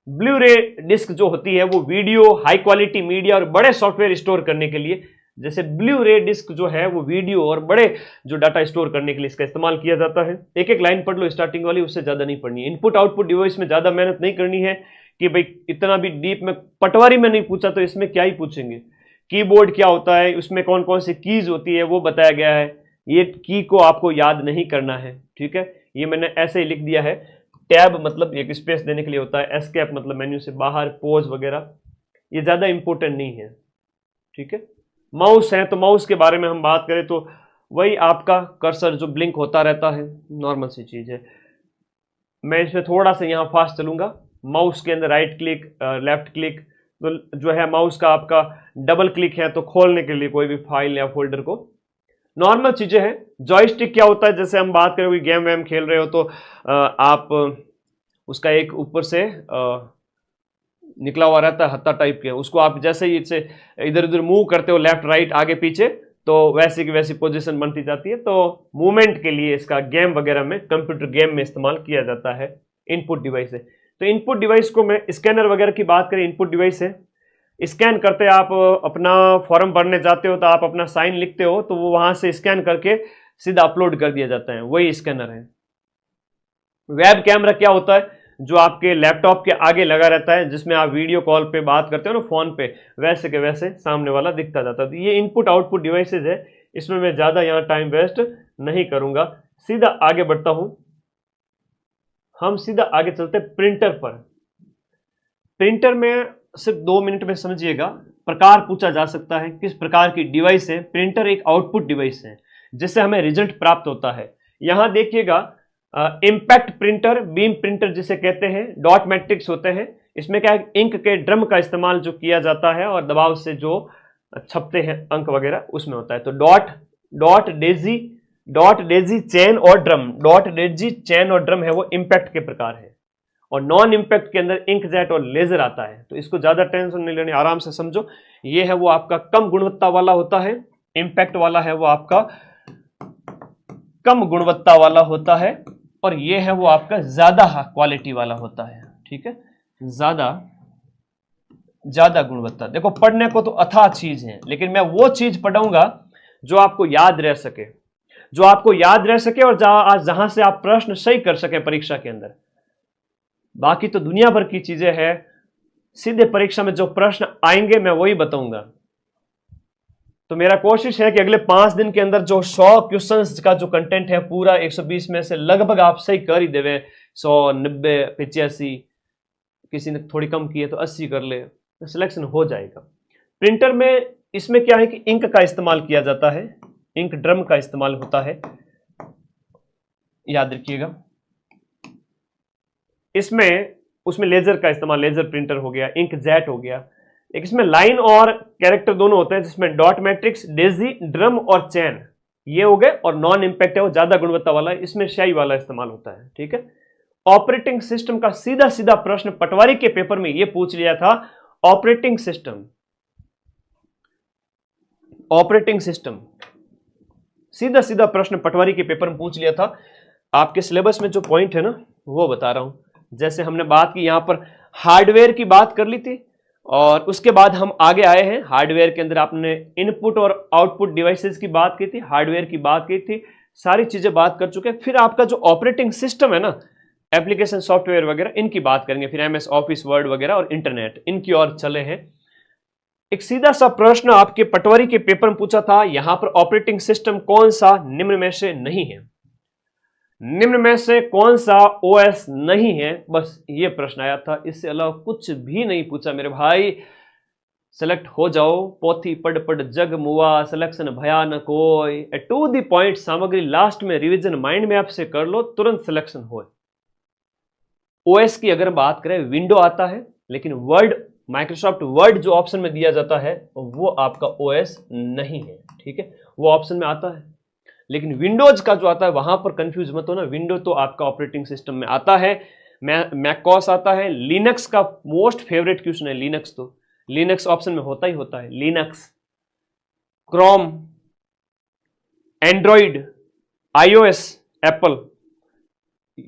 ब्लू रे डिस्क जो होती है वो वीडियो, हाई क्वालिटी मीडिया और बड़े सॉफ्टवेयर स्टोर करने के लिए, जैसे ब्लू रे डिस्क जो है वो वीडियो और बड़े जो डाटा स्टोर करने के लिए इसका इस्तेमाल किया जाता है। एक एक लाइन पढ़ लो स्टार्टिंग वाली, उससे ज्यादा नहीं पढ़नी है। इनपुट आउटपुट डिवाइस में ज्यादा मेहनत नहीं करनी है कि भाई इतना भी डीप में, पटवारी में नहीं पूछा तो इसमें क्या ही पूछेंगे। कीबोर्ड क्या होता है, उसमें कौन कौन सी कीज होती है वो बताया गया है, ये की को आपको याद नहीं करना है। ठीक है, ये मैंने ऐसे ही लिख दिया है। टैब मतलब एक स्पेस देने के लिए होता है, एस्केप मतलब मेन्यू से बाहर, पॉज वगैरह, ये ज्यादा इंपॉर्टेंट नहीं है। ठीक है, माउस है तो माउस के बारे में हम बात करें तो वही आपका कर्सर जो ब्लिंक होता रहता है, नॉर्मल सी चीज है। मैं इसमें थोड़ा सा यहाँ फास्ट चलूंगा। माउस के अंदर राइट क्लिक, लेफ्ट क्लिक, तो जो है माउस का आपका डबल क्लिक है तो खोलने के लिए कोई भी फाइल या फोल्डर को, नॉर्मल चीजें हैं। जॉयस्टिक क्या होता है, जैसे हम बात करें गेम वैम खेल रहे हो तो आप उसका एक ऊपर से निकला हुआ रहता है हत्था टाइप के, उसको आप जैसे ही इसे इधर उधर मूव करते हो, लेफ्ट राइट आगे पीछे, तो वैसी की वैसी पोजीशन बनती जाती है। तो मूवमेंट के लिए इसका गेम वगैरह में, कंप्यूटर गेम में इस्तेमाल किया जाता है। इनपुट डिवाइस है, तो इनपुट डिवाइस को मैं स्कैनर वगैरह की बात करें, इनपुट डिवाइस है। स्कैन करते आप अपना फॉर्म भरने जाते हो तो आप अपना साइन लिखते हो, तो वो वहां से स्कैन करके सीधा अपलोड कर दिया जाता है, वही स्कैनर है। वेब कैमरा क्या होता है, जो आपके लैपटॉप के आगे लगा रहता है, जिसमें आप वीडियो कॉल पे बात करते हो ना फोन पे, वैसे के वैसे सामने वाला दिखता जाता है। तो ये इनपुट आउटपुट डिवाइसेज है, इसमें मैं ज्यादा यहाँ टाइम वेस्ट नहीं करूंगा, सीधा आगे बढ़ता हूं। हम सीधा आगे चलते प्रिंटर पर। प्रिंटर में सिर्फ 2 मिनट में समझिएगा। प्रकार पूछा जा सकता है, किस प्रकार की डिवाइस है। प्रिंटर एक आउटपुट डिवाइस है जिससे हमें रिजल्ट प्राप्त होता है। यहां देखिएगा, इंपैक्ट प्रिंटर, बीम प्रिंटर जिसे कहते हैं, डॉट मैट्रिक्स होते हैं। इसमें क्या है, इंक के ड्रम का इस्तेमाल जो किया जाता है और दबाव से जो छपते हैं अंक वगैरह, उसमें होता है। तो डॉट डेजी चैन और ड्रम, डॉट डेजी चैन और ड्रम है वो इंपैक्ट के प्रकार है। और नॉन इंपैक्ट के अंदर इंकजेट और लेजर आता है। तो इसको ज्यादा टेंशन नहीं लेनी, आराम से समझो। ये है वो आपका कम गुणवत्ता वाला होता है, इंपैक्ट वाला है वो आपका कम गुणवत्ता वाला होता है, और ये है वो आपका ज्यादा क्वालिटी वाला होता है। ठीक है, ज्यादा गुणवत्ता। देखो, पढ़ने को तो अथाह चीज है, लेकिन मैं वो चीज पढ़ाऊंगा जो आपको याद रह सके, और जहां से आप प्रश्न सही कर सके परीक्षा के अंदर। बाकी तो दुनिया भर की चीजें हैं, सीधे परीक्षा में जो प्रश्न आएंगे मैं वही बताऊंगा। तो मेरा कोशिश है कि अगले 5 दिन के अंदर जो 100 क्वेश्चंस का जो कंटेंट है पूरा 120 में से लगभग आप सही कर ही देवे। 100, 90, 85, किसी ने थोड़ी कम की है तो 80 कर ले, तो सिलेक्शन हो जाएगा। प्रिंटर में इसमें क्या है कि इंक का इस्तेमाल किया जाता है, इंक ड्रम का इस्तेमाल होता है, याद रखिएगा। उसमें लेजर का इस्तेमाल, लेजर प्रिंटर हो गया, इंक जेट हो गया। एक इसमें लाइन और कैरेक्टर दोनों होते हैं, जिसमें डॉट मैट्रिक्स, डेजी, ड्रम और चैन ये हो गए। और नॉन इंपैक्ट है वो ज्यादा गुणवत्ता वाला है, इसमें स्याही वाला इस्तेमाल होता है। ठीक है, ऑपरेटिंग सिस्टम का सीधा सीधा प्रश्न पटवारी के पेपर में यह पूछ लिया था। ऑपरेटिंग सिस्टम सीधा सीधा प्रश्न पटवारी के पेपर में पूछ लिया था। आपके सिलेबस में जो पॉइंट है ना वो बता रहा हूं। जैसे हमने बात की यहां पर हार्डवेयर की बात कर ली थी और उसके बाद हम आगे आए हैं। हार्डवेयर के अंदर आपने इनपुट और आउटपुट डिवाइसेस की बात की थी, हार्डवेयर की बात की थी, सारी चीजें बात कर चुके हैं। फिर आपका जो ऑपरेटिंग सिस्टम है ना, एप्लीकेशन सॉफ्टवेयर वगैरह, इनकी बात करेंगे। फिर एमएस ऑफिस वर्ड वगैरह और इंटरनेट, इनकी ओर चले हैं। एक सीधा सा प्रश्न आपके पटवारी के पेपर में पूछा था, यहां पर ऑपरेटिंग सिस्टम कौन सा निम्न में से नहीं है, निम्न में से कौन सा ओएस नहीं है, बस ये प्रश्न आया था। इससे अलावा कुछ भी नहीं पूछा मेरे भाई। सेलेक्ट हो जाओ, पोथी पढ़ पढ़ जग मुआ, सिलेक्शन भया न कोई, टू द पॉइंट सामग्री लास्ट में रिवीजन माइंड मैप से कर लो, तुरंत सिलेक्शन हो। ओएस की अगर बात करें, विंडो आता है, लेकिन वर्ड, माइक्रोसॉफ्ट वर्ड जो ऑप्शन में दिया जाता है वो आपका ओएस नहीं है, ठीक है। वो ऑप्शन में आता है, लेकिन विंडोज का जो आता है वहां पर कंफ्यूज मत हो ना। विंडो तो आपका ऑपरेटिंग सिस्टम में आता है, मैकओएस आता है, लिनक्स का मोस्ट फेवरेट क्वेश्चन है। लिनक्स तो लिनक्स ऑप्शन में होता ही होता है। Linux, Chrome, Android, iOS, Apple,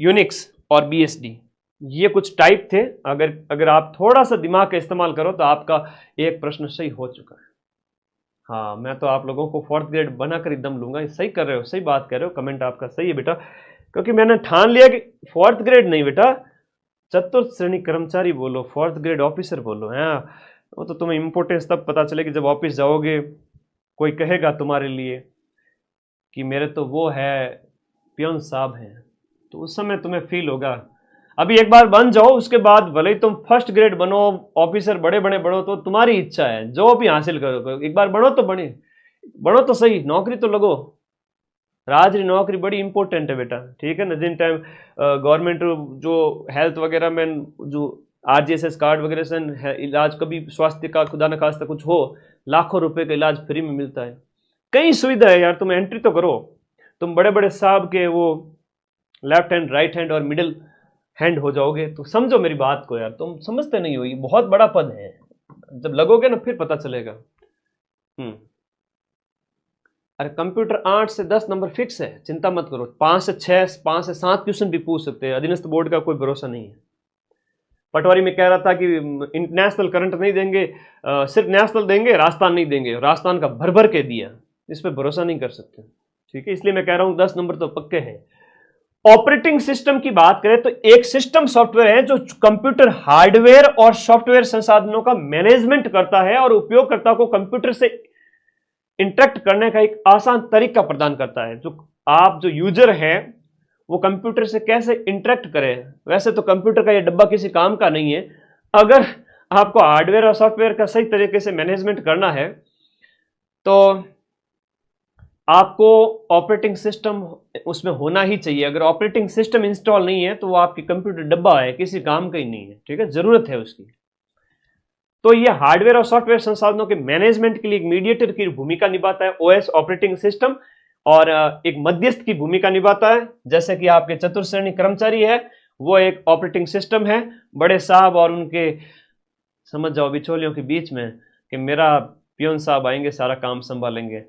Unix और बीएसडी, ये कुछ टाइप थे। अगर आप थोड़ा सा दिमाग का इस्तेमाल करो तो आपका एक प्रश्न सही हो चुका है। हाँ, मैं तो आप लोगों को 4th ग्रेड बनाकर एकदम लूंगा। सही कर रहे हो, सही बात कर रहे हो, कमेंट आपका सही है बेटा। क्योंकि मैंने ठान लिया कि 4th ग्रेड नहीं बेटा, चतुर्थ श्रेणी कर्मचारी बोलो, 4th ग्रेड ऑफिसर बोलो। हाँ, वो तो तुम्हें इंपॉर्टेंस तब पता चलेगी जब ऑफिस जाओगे, कोई कहेगा तुम्हारे लिए कि मेरे तो वो है पियोन साहब हैं, तो उस समय तुम्हें फील होगा। अभी एक बार बन जाओ, उसके बाद भले ही तुम 1st ग्रेड बनो, ऑफिसर बड़े बड़े बढ़ो, तो तुम्हारी इच्छा है, जो भी हासिल करो। एक बार बढ़ो तो बढ़ो तो सही, नौकरी तो लगो। राजरी नौकरी बड़ी इंपॉर्टेंट है बेटा, ठीक है ना। जिन टाइम गवर्नमेंट जो हेल्थ वगैरह में जो आरजीएसएस कार्ड वगैरह से इलाज, कभी स्वास्थ्य का खुदा न खास्ता कुछ हो, लाखों रुपए का इलाज फ्री में मिलता है। कई सुविधा है यार, तुम एंट्री तो करो। तुम बड़े बड़े साहब के वो लेफ्ट हैंड, राइट हैंड और मिडिल हैंड हो जाओगे, तो समझो मेरी बात को यार। तुम समझते नहीं हो, ये बहुत बड़ा पद है। जब लगोगे ना फिर पता चलेगा। अरे कंप्यूटर 8 से 10 नंबर फिक्स है, चिंता मत करो। 5 से 6, 5 से 7 क्वेश्चन भी पूछ सकते हैं। अधीनस्थ बोर्ड का कोई भरोसा नहीं है। पटवारी में कह रहा था कि इंटरनेशनल करंट नहीं देंगे, सिर्फ नेशनल देंगे, राजस्थान नहीं देंगे। राजस्थान का भर भर के दिया, इस पर भरोसा नहीं कर सकते, ठीक है। इसलिए मैं कह रहा हूं 10 नंबर तो पक्के हैं। ऑपरेटिंग सिस्टम की बात करें तो एक सिस्टम सॉफ्टवेयर है जो कंप्यूटर हार्डवेयर और सॉफ्टवेयर संसाधनों का मैनेजमेंट करता है और उपयोगकर्ता को कंप्यूटर से इंटरेक्ट करने का एक आसान तरीका प्रदान करता है। जो यूजर है वो कंप्यूटर से कैसे इंटरेक्ट करे। वैसे तो कंप्यूटर का ये डब्बा किसी काम का नहीं है। अगर आपको हार्डवेयर और सॉफ्टवेयर का सही तरीके से मैनेजमेंट करना है तो आपको ऑपरेटिंग सिस्टम उसमें होना ही चाहिए। अगर ऑपरेटिंग सिस्टम इंस्टॉल नहीं है तो वो आपकी कंप्यूटर डब्बा है, किसी काम का ही नहीं है, ठीक है। जरूरत है उसकी। तो ये हार्डवेयर और सॉफ्टवेयर संसाधनों के मैनेजमेंट के लिए एक मीडिएटर की भूमिका निभाता है ओएस ऑपरेटिंग सिस्टम, और एक मध्यस्थ की भूमिका निभाता है। जैसे कि आपके चतुर्थ श्रेणी कर्मचारी है, वो एक ऑपरेटिंग सिस्टम है। बड़े साहब और उनके, समझ जाओ, बिचौलियों के बीच में कि मेरा पियोन साहब आएंगे, सारा काम संभालेंगे,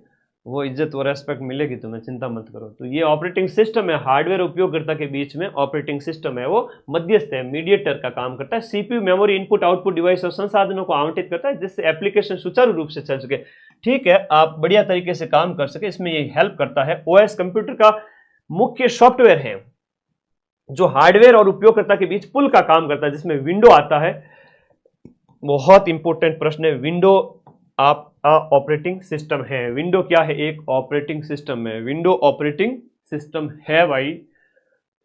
वो इज्जत और रेस्पेक्ट मिलेगी तुम्हें, चिंता मत करो। तो ये ऑपरेटिंग सिस्टम है, हार्डवेयर उपयोगकर्ता के बीच में ऑपरेटिंग सिस्टम है, वो मध्यस्थ है, मीडिएटर का काम करता है। CPU, memory, input output device और संसाधनों को आवंटित करता है जिससे एप्लीकेशन सुचारू रूप से चल सके, ठीक है, आप बढ़िया तरीके से काम कर सके, इसमें ये हेल्प करता है। ओएस कंप्यूटर का मुख्य सॉफ्टवेयर है जो हार्डवेयर और उपयोगकर्ता के बीच पुल का काम करता है, जिसमें विंडो आता है। बहुत इंपॉर्टेंट प्रश्न है, विंडो आपका ऑपरेटिंग सिस्टम है। विंडो क्या है? एक ऑपरेटिंग सिस्टम है। विंडो ऑपरेटिंग सिस्टम है भाई,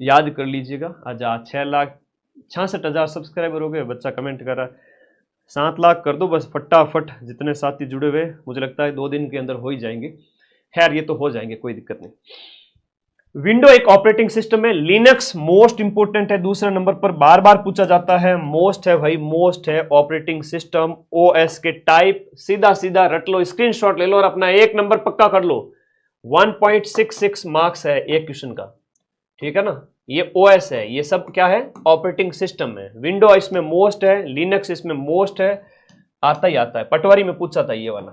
याद कर लीजिएगा। आज 6,66,000 सब्सक्राइबर हो गए। बच्चा कमेंट कर रहा है 7 लाख कर दो बस फटाफट। जितने साथी जुड़े हुए, मुझे लगता है 2 दिन के अंदर हो ही जाएंगे। खैर, ये तो हो जाएंगे, कोई दिक्कत नहीं। विंडो एक ऑपरेटिंग सिस्टम है। लिनक्स मोस्ट इंपोर्टेंट है, दूसरे नंबर पर बार बार पूछा जाता है। मोस्ट है भाई, मोस्ट है ऑपरेटिंग सिस्टम। ओएस के टाइप सीधा सीधा रट लो, स्क्रीनशॉट ले लो और अपना 1 नंबर पक्का कर लो। 1.66 मार्क्स है एक क्वेश्चन का, ठीक है ना। ये ओएस है, ये सब क्या है, ऑपरेटिंग सिस्टम है। विंडो इसमें मोस्ट है, लिनक्स इसमें मोस्ट है, आता ही आता है। पटवारी में पूछा था ये वाला,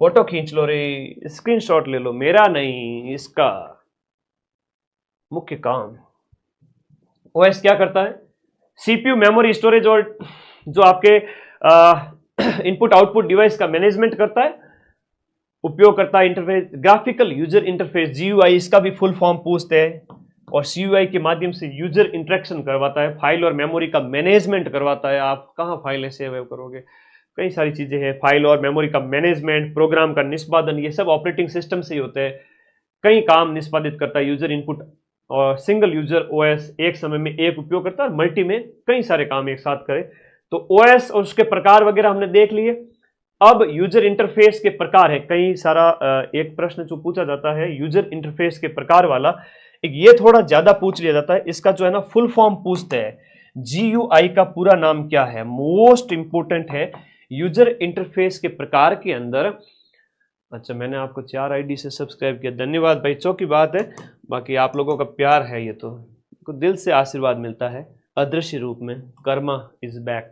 फोटो खींच लो रे, स्क्रीनशॉट ले लो, मेरा नहीं, इसका मुख्य काम। ओएस क्या करता है, सीपीयू, मेमोरी, स्टोरेज और जो आपके इनपुट आउटपुट डिवाइस का मैनेजमेंट करता है। उपयोगकर्ता interface, graphical user interface, GUI, इसका भी फुल फॉर्म पूछते हैं। और सीयूआई के माध्यम से यूजर इंटरेक्शन करवाता है, फाइल और मेमोरी का मैनेजमेंट करवाता है। आप कहाँ फाइलें सेव करोगे, कई सारी चीजें हैं, फाइल और मेमोरी का मैनेजमेंट, प्रोग्राम का निष्पादन, ये सब ऑपरेटिंग सिस्टम से ही होते हैं। कई काम निष्पादित करता है यूजर इनपुट, और सिंगल यूजर ओएस एक समय में एक उपयोग करता है, मल्टी में कई सारे काम एक साथ करे। तो ओएस और उसके प्रकार वगैरह हमने देख लिए। अब यूजर इंटरफेस के प्रकार है, कई सारा एक प्रश्न जो पूछा जाता है यूजर इंटरफेस के प्रकार वाला, एक ये थोड़ा ज्यादा पूछ लिया जाता है। इसका जो है ना फुल फॉर्म पूछते हैं, जीयूआई का पूरा नाम क्या है, मोस्ट इंपोर्टेंट है यूजर इंटरफेस के प्रकार के अंदर। अच्छा, मैंने आपको 4 आईडी से सब्सक्राइब किया, धन्यवाद भाई, चौकी बात है। बाकी आप लोगों का प्यार है, ये तो दिल से आशीर्वाद मिलता है अदृश्य रूप में। Karma is back.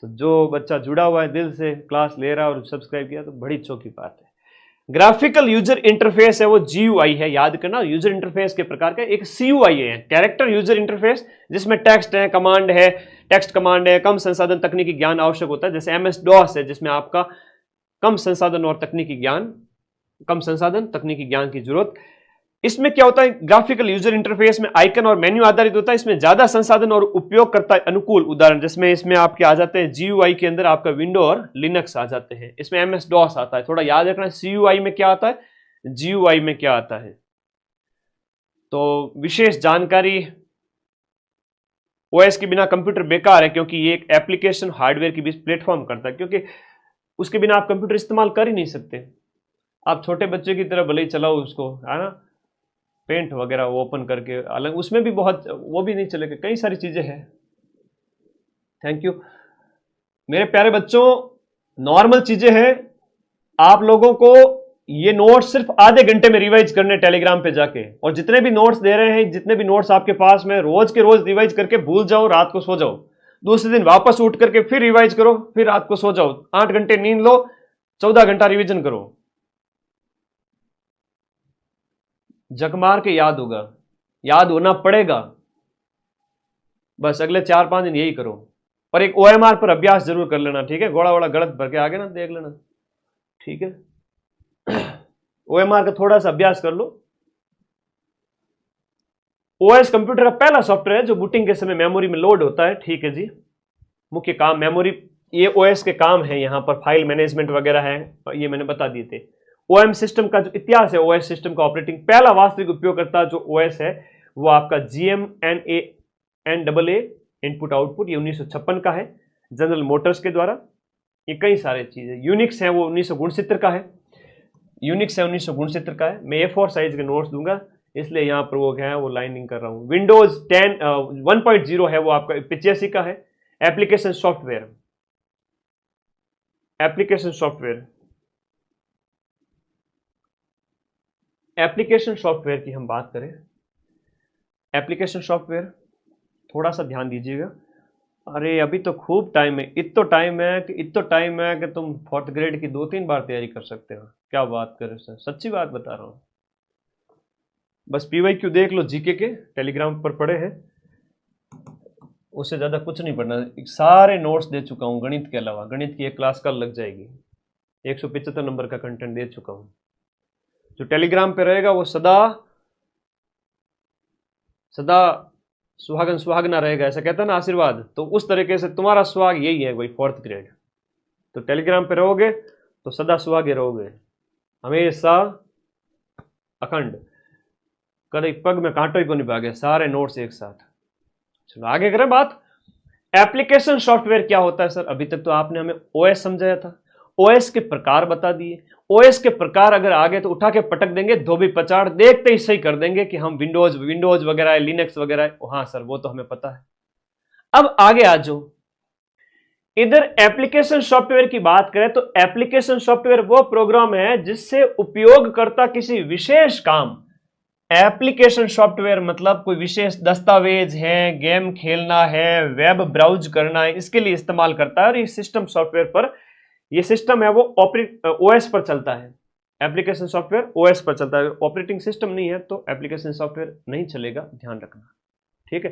तो जो बच्चा जुड़ा हुआ है दिल से, क्लास ले रहा है और सब्सक्राइब किया, तो बड़ी चौकी बात है। ग्राफिकल यूजर इंटरफेस है वो जीयूआई है, याद करना। यूजर इंटरफेस के प्रकार का एक सीयूआई है, कैरेक्टर यूजर इंटरफेस, जिसमें टेक्स्ट है, कमांड है, टेक्स्ट कमांड है, कम संसाधन तकनीकी ज्ञान आवश्यक होता है। जैसे एमएस डॉस है, जिसमें आपका कम संसाधन और तकनीकी ज्ञान, कम संसाधन तकनीकी ज्ञान की जरूरत। इसमें क्या होता है, ग्राफिकल यूजर इंटरफेस में आइकन और मेन्यू आधारित होता है। इसमें ज्यादा संसाधन और उपयोग करता है अनुकूल, उदाहरण जिसमें इसमें आपके आ जाते हैं जीयूआई के अंदर आपका विंडो और लिनक्स आ जाते हैं। इसमें एमएस डॉस आता है, थोड़ा याद रखना सीयूआई में क्या आता है, जीयूआई में क्या आता है। तो विशेष जानकारी, ओएस के बिना कंप्यूटर बेकार है, क्योंकि ये एक एप्लीकेशन हार्डवेयर के बीच प्लेटफॉर्म करता है, क्योंकि उसके बिना आप कंप्यूटर इस्तेमाल कर ही नहीं सकते। आप छोटे बच्चे की तरह भले ही चलाओ उसको, है ना, पेंट वगैरह ओपन करके, अलग उसमें भी बहुत, वो भी नहीं चलेगा, कई सारी चीजें हैं। थैंक यू मेरे प्यारे बच्चों, नॉर्मल चीजें हैं। आप लोगों को ये नोट्स सिर्फ आधे घंटे में रिवाइज करने टेलीग्राम पे जाके, और जितने भी नोट्स दे रहे हैं, जितने भी नोट्स आपके पास में, रोज के रोज रिवाइज करके भूल जाओ, रात को सो जाओ, दूसरे दिन वापस उठ करके फिर रिवाइज करो, फिर रात को सो जाओ, 8 घंटे नींद लो, 14 घंटा रिवीजन करो, जगमार के याद होगा, याद होना पड़ेगा। बस अगले 4-5 दिन यही करो, और एक ओएमआर पर अभ्यास जरूर कर लेना, ठीक है। घोड़ा वोड़ा गलत भर के आगे ना देख लेना, ठीक है। ओएमआर का थोड़ा सा अभ्यास कर लो। ओएस कंप्यूटर का पहला सॉफ्टवेयर है जो बूटिंग के समय मेमोरी में लोड होता है, ठीक है जी। मुख्य काम मेमोरी, ये ओएस के काम है, यहां पर फाइल मैनेजमेंट वगैरह है, ये मैंने बता दिए थे। ओएम सिस्टम का जो इतिहास है, ओएस सिस्टम का ऑपरेटिंग, पहला वास्तविक उपयोगकर्ता जो ओएस है वो आपका GMNA इनपुट आउटपुट, ये 1956 का है, जनरल मोटर्स के द्वारा। ये कई सारे चीजें, यूनिक्स है वो 1969 का है, यूनिक्स है 1969 का है। मैं A4 साइज के नोट्स दूंगा, इसलिए यहां पर वो है वो लाइनिंग कर रहा हूं। विंडोज 10 1.0 है वो आपका 85 का है। Application software, application software, application software की हम बात करें, एप्लीकेशन सॉफ्टवेयर थोड़ा सा ध्यान दीजिएगा। अरे अभी तो खूब टाइम है, इतना टाइम है कि तुम 4th ग्रेड की 2-3 बार तैयारी कर सकते हो। क्या बात कर रहे हो सर, सच्ची बात बता रहा हूं। बस PYQ देख लो, जीके के टेलीग्राम पर पड़े हैं, उससे ज्यादा कुछ नहीं पढ़ना। सारे नोट्स दे चुका हूं गणित के अलावा, गणित की एक क्लास कल लग जाएगी, 175 नंबर का कंटेंट दे चुका हूं। जो टेलीग्राम पे रहेगा वो सदा सदा सुहागन सुहागना रहेगा, ऐसा कहता है ना आशीर्वाद, तो उस तरीके से तुम्हारा सुहाग यही है भाई, 4th ग्रेड। तो टेलीग्राम पे रहोगे तो सदा सुहागे रहोगे, हमेशा अखंड, कभी पग में कांटो ही को नहीं भागे, सारे नोट्स एक साथ। चलो आगे करें बात। एप्लीकेशन सॉफ्टवेयर क्या होता है सर, अभी तक तो आपने हमें ओएस समझाया था, ओएस के प्रकार बता दिए। ओएस के प्रकार अगर आगे तो उठा के पटक देंगे, धोबी पचाड़ देखते ही सही कर देंगे कि हम विंडोज वगैरह है, लिनक्स वगैरह है, हाँ सर वो तो हमें पता है। अब आगे आ जाओ, इधर एप्लीकेशन सॉफ्टवेयर की बात करें तो एप्लीकेशन सॉफ्टवेयर वो प्रोग्राम है जिससे उपयोगकर्ता किसी विशेष काम एप्लीकेशन सॉफ्टवेयर मतलब कोई विशेष दस्तावेज है, गेम खेलना है, वेब ब्राउज करना है, इसके लिए इस्तेमाल करता है। और ये सिस्टम सॉफ्टवेयर पर, ये सिस्टम है वो ओएस पर चलता है। एप्लीकेशन सॉफ्टवेयर ओएस पर चलता है, ऑपरेटिंग सिस्टम नहीं है तो एप्लीकेशन सॉफ्टवेयर नहीं चलेगा, ध्यान रखना, ठीक है।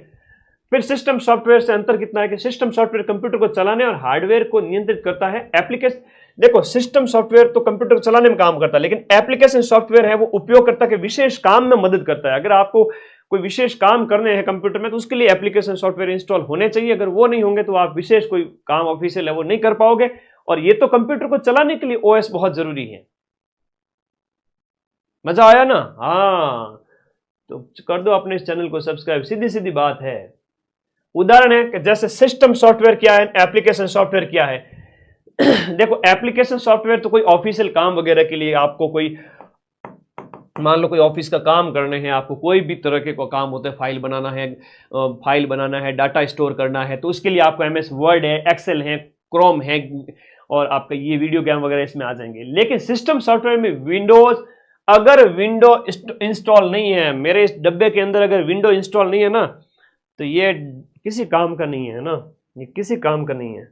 फिर सिस्टम सॉफ्टवेयर से अंतर कितना है कि सिस्टम सॉफ्टवेयर कंप्यूटर को चलाने और हार्डवेयर को नियंत्रित करता है। एप्लीकेशन, देखो सिस्टम सॉफ्टवेयर तो कंप्यूटर को चलाने में काम करता है, लेकिन एप्लीकेशन सॉफ्टवेयर है वो उपयोगकर्ता के विशेष काम में मदद करता है। अगर आपको कोई विशेष काम करने हैं कंप्यूटर में तो उसके लिए एप्लीकेशन सॉफ्टवेयर इंस्टॉल होने चाहिए। अगर वो नहीं होंगे तो आप विशेष कोई काम ऑफिशियल है वो नहीं कर पाओगे। और ये तो कंप्यूटर को चलाने के लिए ओएस बहुत जरूरी है। मजा आया ना? हाँ, तो कर दो अपने इस चैनल को सब्सक्राइब, सीधी सीधी बात है। उदाहरण है कि जैसे सिस्टम सॉफ्टवेयर क्या है, एप्लीकेशन सॉफ्टवेयर क्या है। देखो एप्लीकेशन सॉफ्टवेयर तो कोई ऑफिशियल काम वगैरह के लिए, आपको कोई मान लो कोई ऑफिस का काम करने हैं, आपको कोई भी तरह के को काम होता है, फाइल बनाना है, डाटा स्टोर करना है, तो उसके लिए आपको एमएस वर्ड है, एक्सेल है, क्रोम है, और आपका ये वीडियो गेम वगैरह इसमें आ जाएंगे। लेकिन सिस्टम सॉफ्टवेयर में विंडोज, अगर विंडो इंस्टॉल नहीं है, मेरे इस डब्बे के अंदर अगर विंडो इंस्टॉल नहीं है ना, तो ये किसी काम का नहीं है ना, ये किसी काम का नहीं है।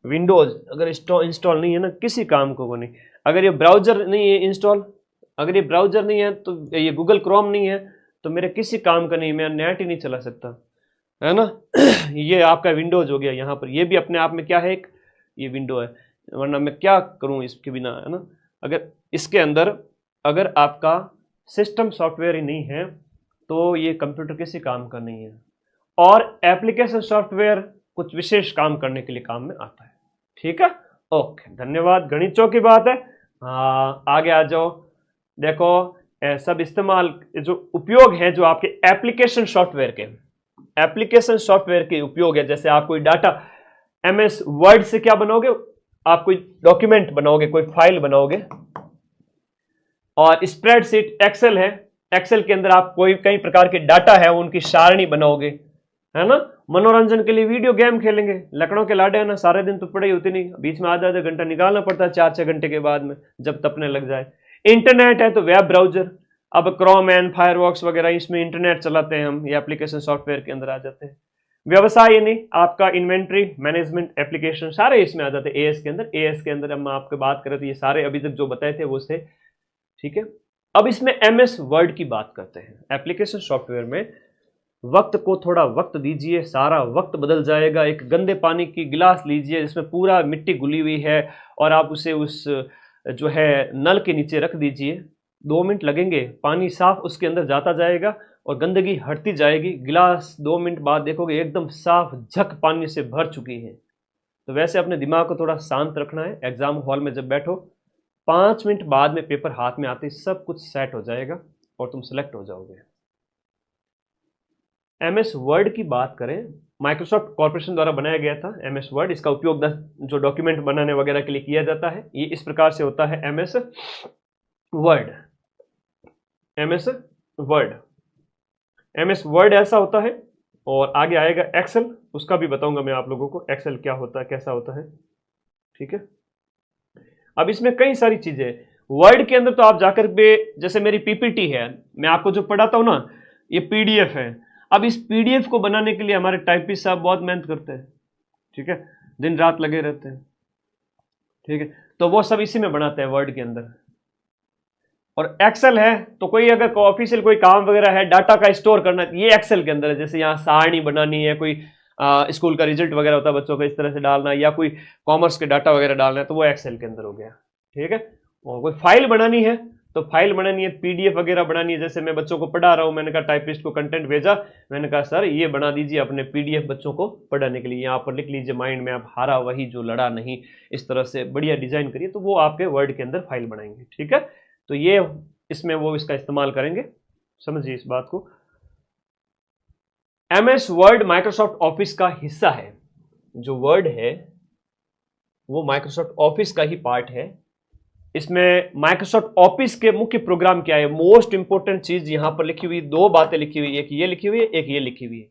विंडोज अगर इंस्टॉल नहीं है ना, किसी काम को नहीं। अगर ये ब्राउजर नहीं है इंस्टॉल, अगर ये ब्राउजर नहीं है तो ये गूगल क्रोम नहीं है तो मेरे किसी काम का नहीं, मैं नेट ही नहीं चला सकता, है ना। ये आपका विंडोज हो गया। यहाँ पर ये भी अपने आप में क्या है, एक ये विंडो है, वरना मैं क्या करूँ इसके बिना, है ना। अगर इसके अंदर अगर आपका सिस्टम सॉफ्टवेयर ही नहीं है तो ये कंप्यूटर किसी काम का नहीं है। और एप्लीकेशन सॉफ्टवेयर कुछ विशेष काम करने के लिए काम में आता है, ठीक है। ओके, धन्यवाद। गणितों की बात है। हाँ, आगे आ जाओ। देखो सब इस्तेमाल जो उपयोग है जो आपके एप्लीकेशन सॉफ्टवेयर के, एप्लीकेशन सॉफ्टवेयर के उपयोग है, जैसे आप कोई डाटा एमएस वर्ड से क्या बनाओगे, आप कोई डॉक्यूमेंट बनाओगे, कोई फाइल बनाओगे। और स्प्रेडशीट एक्सेल है, एक्सेल के अंदर आप कोई कई प्रकार के डाटा है उनकी सारणी बनाओगे, है ना। मनोरंजन के लिए वीडियो गेम खेलेंगे, लकड़ों के लाडे है ना, सारे दिन तो पढ़ाई होती नहीं, बीच में आधा आधा घंटा निकालना पड़ता है 4-6 घंटे के बाद में, जब तपने लग जाए। इंटरनेट है तो वेब ब्राउजर, अब क्रोम एंड फायरवॉक्स वगैरह, इसमें इंटरनेट चलाते हैं हम, ये एप्लीकेशन सॉफ्टवेयर के अंदर आ जाते हैं। व्यवसाय यानी आपका इन्वेंट्री मैनेजमेंट एप्लीकेशन, सारे इसमें आ जाते हैं एएस के अंदर। एएस के अंदर हम आपके बात करें तो ये सारे अभी तक जो बताए थे वो थे, ठीक है। अब इसमें एमएस वर्ड की बात करते हैं। एप्लीकेशन सॉफ्टवेयर में वक्त को थोड़ा वक्त दीजिए, सारा वक्त बदल जाएगा। एक गंदे पानी की गिलास लीजिए जिसमें पूरा मिट्टी घुली हुई है और आप उसे उस जो है नल के नीचे रख दीजिए, 2 मिनट लगेंगे, पानी साफ उसके अंदर जाता जाएगा और गंदगी हटती जाएगी। गिलास 2 मिनट बाद देखोगे एकदम साफ झक पानी से भर चुकी है। तो वैसे अपने दिमाग को थोड़ा शांत रखना है। एग्जाम हॉल में जब बैठो 5 मिनट बाद में पेपर हाथ में आते ही सब कुछ सेट हो जाएगा और तुम सेलेक्ट हो जाओगे। एमएस वर्ड की बात करें, माइक्रोसॉफ्ट कॉर्पोरेशन द्वारा बनाया गया था एमएस वर्ड। इसका उपयोग जो डॉक्यूमेंट बनाने वगैरह के लिए किया जाता है, ये इस प्रकार से होता है MS word. MS word, MS word ऐसा होता है। और आगे आएगा एक्सेल, उसका भी बताऊंगा मैं आप लोगों को, एक्सेल क्या होता है, कैसा होता है, ठीक है। अब इसमें कई सारी चीजें वर्ड के अंदर, तो आप जाकर पे, जैसे मेरी पीपीटी है, मैं आपको जो पढ़ाता हूं ना, ये पीडीएफ है। अब इस पीडीएफ को बनाने के लिए हमारे टाइपिस्ट साहब बहुत मेहनत करते हैं, ठीक है, दिन रात लगे रहते हैं, ठीक है। तो वो सब इसी में बनाते हैं वर्ड के अंदर। और एक्सेल है तो कोई अगर ऑफिशियल कोई काम वगैरह है, डाटा का स्टोर करना, ये एक्सेल के अंदर है। जैसे यहाँ सारणी बनानी है, कोई स्कूल का रिजल्ट वगैरह होता है बच्चों का, इस तरह से डालना, या कोई कॉमर्स के डाटा वगैरह डालना है, तो वो एक्सेल के अंदर हो गया, ठीक है। और कोई फाइल बनानी है तो फाइल बनानी है, पीडीएफ वगैरह बनानी है। जैसे मैं बच्चों को पढ़ा रहा हूं, मैंने कहा टाइपिस्ट को कंटेंट भेजा, मैंने कहा सर ये बना दीजिए अपने पीडीएफ बच्चों को पढ़ाने के लिए, यहाँ पर लिख लीजिए माइंड में, आप हारा वही जो लड़ा नहीं, इस तरह से बढ़िया डिजाइन करिए, तो वो आपके वर्ड के अंदर फाइल बनाएंगे, ठीक है। तो ये इसमें वो इसका इस्तेमाल करेंगे, समझिए इस बात को। एमएस वर्ड माइक्रोसॉफ्ट ऑफिस का हिस्सा है। जो वर्ड है वो माइक्रोसॉफ्ट ऑफिस का ही पार्ट है। इसमें माइक्रोसॉफ्ट ऑफिस के मुख्य प्रोग्राम क्या है, मोस्ट इंपोर्टेंट चीज यहां पर लिखी हुई, 2 बातें लिखी हुई, एक ये लिखी हुई है, एक ये लिखी हुई है।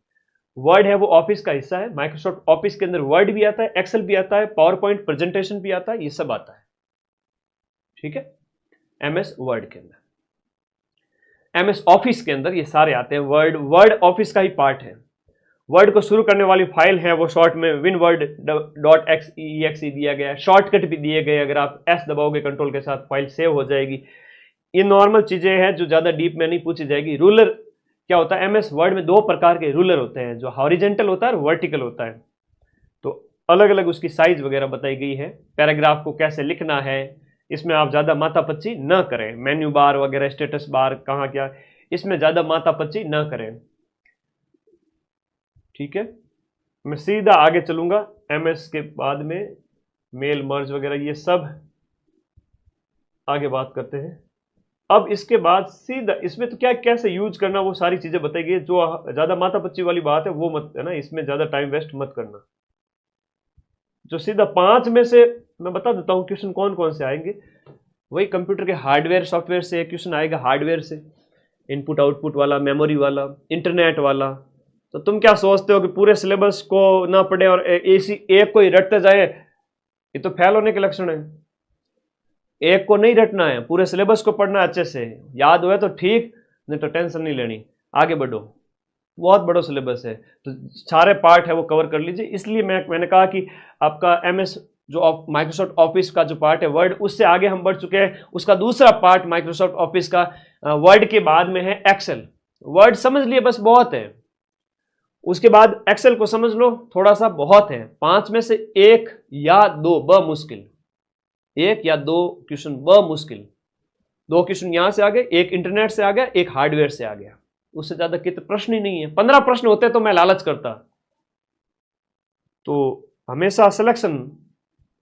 वर्ड है वो ऑफिस का हिस्सा है। माइक्रोसॉफ्ट ऑफिस के अंदर वर्ड भी आता है, एक्सेल भी आता है, पावर पॉइंट प्रेजेंटेशन भी आता है, ये सब आता है, ठीक है, एमएस वर्ड के अंदर। MS ऑफिस के अंदर ये सारे आते हैं। वर्ड ऑफिस का ही पार्ट है। वर्ड को शुरू करने वाली फाइल है वो शॉर्ट में winword.exe दिया गया है। शॉर्टकट भी दिए गए, अगर आप S दबाओगे कंट्रोल के साथ फाइल सेव हो जाएगी। ये नॉर्मल चीजें हैं जो ज्यादा डीप में नहीं पूछी जाएगी। रूलर क्या होता है? MS वर्ड में 2 प्रकार के रूलर होते हैं, जो हॉरिजेंटल होता है और वर्टिकल होता है। तो अलग अलग उसकी साइज वगैरह बताई गई है। पैराग्राफ को कैसे लिखना है, इसमें आप ज्यादा माथापच्ची न करें। मेन्यू बार वगैरह, स्टेटस बार कहाँ क्या, इसमें ज्यादा माथापच्ची न करें। ठीक है, मैं सीधा आगे चलूंगा। MS के बाद में मेल मर्ज वगैरह ये सब आगे बात करते हैं। अब इसके बाद सीधा इसमें तो क्या कैसे यूज करना वो सारी चीजें बताई गई। जो ज्यादा माथापच्ची वाली बात है वो मत है ना, इसमें ज्यादा टाइम वेस्ट मत करना। जो सीधा 5 में से मैं बता देता हूं क्वेश्चन कौन कौन से आएंगे। वही कंप्यूटर के हार्डवेयर सॉफ्टवेयर से क्वेश्चन आएगा, हार्डवेयर से, इनपुट आउटपुट वाला, मेमोरी वाला, इंटरनेट वाला। तो तुम क्या सोचते हो कि पूरे सिलेबस को ना पढ़े और एक को ही रटते जाए? ये तो फेल होने के लक्षण है। एक को नहीं रटना है, पूरे सिलेबस को पढ़ना अच्छे से। याद हुआ तो ठीक, नहीं तो टेंशन नहीं लेनी, आगे बढ़ो। बहुत बड़ा सिलेबस है तो सारे पार्ट है वो कवर कर लीजिए। इसलिए मैंने कहा कि आपका MS जो माइक्रोसॉफ्ट ऑफिस का जो पार्ट है वर्ड, उससे आगे हम बढ़ चुके हैं। उसका दूसरा पार्ट माइक्रोसॉफ्ट ऑफिस का वर्ड के बाद में है एक्सेल। वर्ड समझ लिए बस, बहुत है। उसके बाद एक्सेल को समझ लो, थोड़ा सा बहुत है। 5 में से 1 या 2 मुश्किल, 1 या 2 क्वेश्चन मुश्किल। 2 क्वेश्चन यहां से आ गए, 1 इंटरनेट से आ गया, 1 हार्डवेयर से आ गया। उससे ज्यादा कितने प्रश्न ही नहीं है। 15 प्रश्न होते तो मैं लालच करता। तो हमेशा सिलेक्शन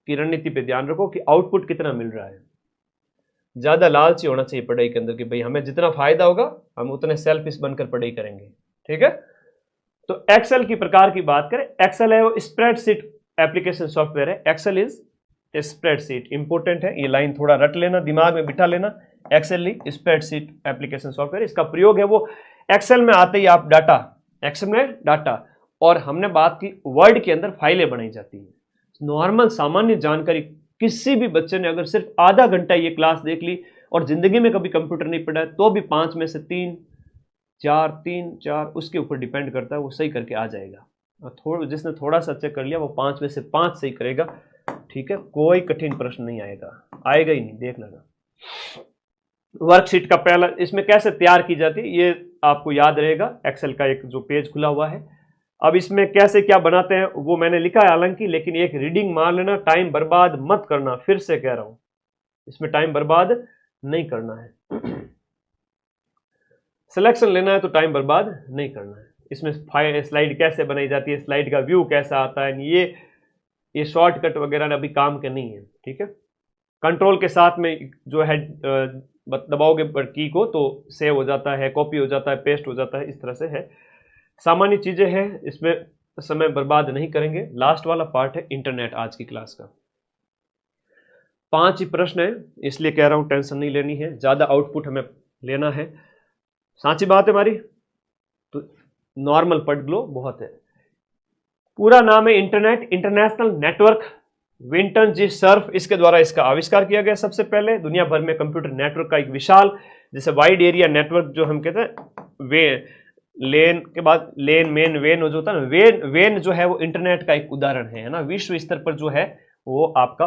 की रणनीति पे ध्यान रखो कि आउटपुट कितना मिल रहा है। ज्यादा लालची होना चाहिए पढ़ाई के अंदर कि भाई हमें जितना फायदा होगा हम उतने सेल्फिश बनकर पढ़ाई करेंगे। ठीक है, तो एक्सेल की प्रकार की बात करें, एक्सेल है वो स्प्रेडशीट एप्लीकेशन सॉफ्टवेयर है। Excel is a spreadsheet, important है ये लाइन, थोड़ा रट लेना, दिमाग में बिठा लेना। एक्सेल स्प्रेडशीट एप्लीकेशन सॉफ्टवेयर, इसका प्रयोग है वो एक्सेल में आते ही आप डाटा, एक्सेल में डाटा, और हमने बात की वर्ड के अंदर फाइलें बनाई जाती हैं। नॉर्मल सामान्य जानकारी किसी भी बच्चे ने अगर सिर्फ आधा घंटा ये क्लास देख ली और जिंदगी में कभी कंप्यूटर नहीं पढ़ा है तो भी 5 में से 3, 4 उसके ऊपर डिपेंड करता है, वो सही करके आ जाएगा। और जिसने थोड़ा सा चेक कर लिया वो 5 में से 5 सही करेगा। ठीक है, कोई कठिन प्रश्न नहीं आएगा, आएगा ही नहीं, देख लेना। वर्कशीट का पहला, इसमें कैसे तैयार की जाती है ये आपको याद रहेगा। एक्सेल का एक जो पेज खुला हुआ है, अब इसमें कैसे क्या बनाते हैं वो मैंने लिखा है हालांकि, लेकिन एक रीडिंग मार लेना, टाइम बर्बाद मत करना। फिर से कह रहा हूं, इसमें टाइम बर्बाद नहीं करना है। सिलेक्शन लेना है तो टाइम बर्बाद नहीं करना है। इसमें स्लाइड कैसे बनाई जाती है, स्लाइड का व्यू कैसा आता है, ये शॉर्टकट वगैरह अभी काम के नहीं है। ठीक है, कंट्रोल के साथ में जो है दबाओगे की को तो सेव हो जाता है, कॉपी हो जाता है, पेस्ट हो जाता है, इस तरह से है। सामान्य चीजें हैं, इसमें समय बर्बाद नहीं करेंगे। लास्ट वाला पार्ट है इंटरनेट आज की क्लास का। 5 ही प्रश्न है, इसलिए कह रहा हूं टेंशन नहीं लेनी है, ज्यादा आउटपुट हमें लेना है। साची बात है हमारी, तो नॉर्मल पढ़ लो, बहुत है। पूरा नाम है इंटरनेट, इंटरनेशनल नेटवर्क विंटन जी सर्फ, इसके द्वारा इसका आविष्कार किया गया सबसे पहले। दुनिया भर में कंप्यूटर नेटवर्क का एक विशाल, जैसे वाइड एरिया नेटवर्क जो हम कहते हैं, वे लेन के बाद लेन, मेन, वेन जो होता है ना, वेन जो है वो इंटरनेट का एक उदाहरण है ना, विश्व स्तर पर जो है वो आपका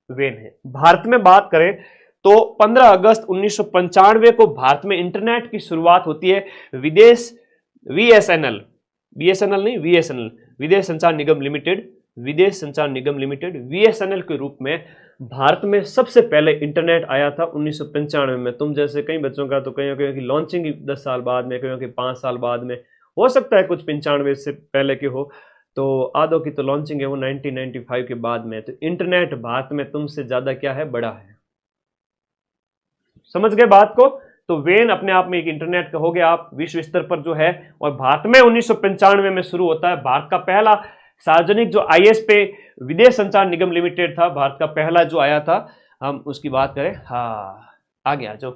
वेन है। भारत में बात करें तो 15 अगस्त 1995 को भारत में इंटरनेट की शुरुआत होती है। VSNL नहीं, VSNL, विदेश संचार निगम लिमिटेड, विदेश संचार निगम लिमिटेड, VSNL के रूप में भारत में सबसे पहले इंटरनेट आया था 1995 में। तुम जैसे कई बच्चों का तो कहीं की लॉन्चिंग 10 साल बाद में, कहीं की 5 साल बाद में, हो सकता है कुछ 95 से पहले की हो, तो आधो की तो लॉन्चिंग है वो 1995 के बाद में। तो इंटरनेट भारत में तुमसे ज्यादा क्या है, बड़ा है। समझ गए बात को? तो वेन अपने आप में एक इंटरनेट का हो गया आप विश्व स्तर पर जो है, और भारत में 1995 में शुरू होता है। भारत का पहला सार्वजनिक जो ISP विदेश संचार निगम लिमिटेड था, भारत का पहला जो आया था, हम उसकी बात करें। हाँ, आ गया जो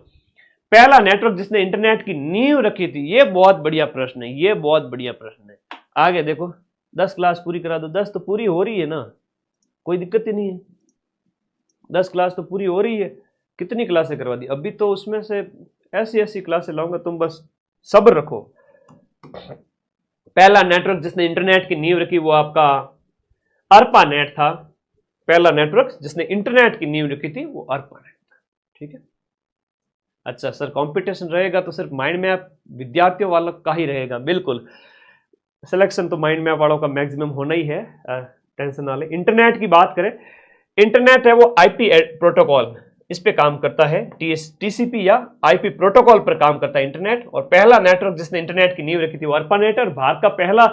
पहला नेटवर्क जिसने इंटरनेट की नींव रखी थी। ये बहुत बढ़िया प्रश्न है, ये बहुत बढ़िया प्रश्न है। आगे देखो, 10 क्लास पूरी करा दो। 10 तो पूरी हो रही है ना, कोई दिक्कत ही नहीं है। 10 क्लास तो पूरी हो रही है। कितनी क्लासें करवा दी अभी तो, उसमें से ऐसी ऐसी क्लासें लाऊंगा, तुम बस सब्र रखो। पहला नेटवर्क जिसने इंटरनेट की नींव रखी वो आपका अर्पा नेट था। पहला नेटवर्क जिसने इंटरनेट की नींव रखी थी वो अर्पा नेट था। ठीक है। अच्छा सर, कंपटीशन रहेगा तो सिर्फ माइंड मैप विद्यार्थियों वालों का ही रहेगा? बिल्कुल, सिलेक्शन तो माइंड मैप वालों का मैक्सिमम होना ही है, टेंशन वाले। इंटरनेट की बात करें, इंटरनेट है वो आईपी प्रोटोकॉल, इस पे काम करता है, टीसीपी या आईपी प्रोटोकॉल पर काम करता है इंटरनेट। और पहला नेटवर्क जिसने इंटरनेट की नींव रखी थी वो अर्पानेट। और भारत का पहला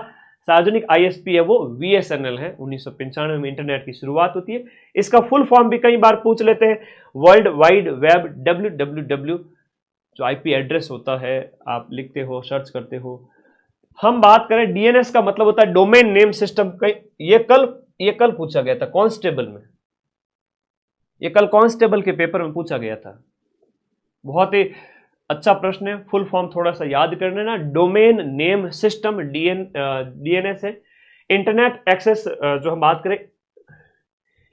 सार्वजनिक आईएसपी है वो बीएसएनएल है। 1995 में इंटरनेट की शुरुआत होती है। इसका फुल फॉर्म भी कई बार पूछ लेते हैं, वर्ल्ड वाइड वेब, WWW जो आईपी एड्रेस होता है, आप लिखते हो, सर्च करते हो। हम बात करें डीएनएस का मतलब होता है डोमेन नेम सिस्टम। ये कल पूछा गया था कांस्टेबल में, ये कल कांस्टेबल के पेपर में पूछा गया था। बहुत ही अच्छा प्रश्न है। फुल फॉर्म थोड़ा सा याद कर लेना, डोमेन नेम सिस्टम, डीएनएस है। इंटरनेट एक्सेस, जो हम बात करें,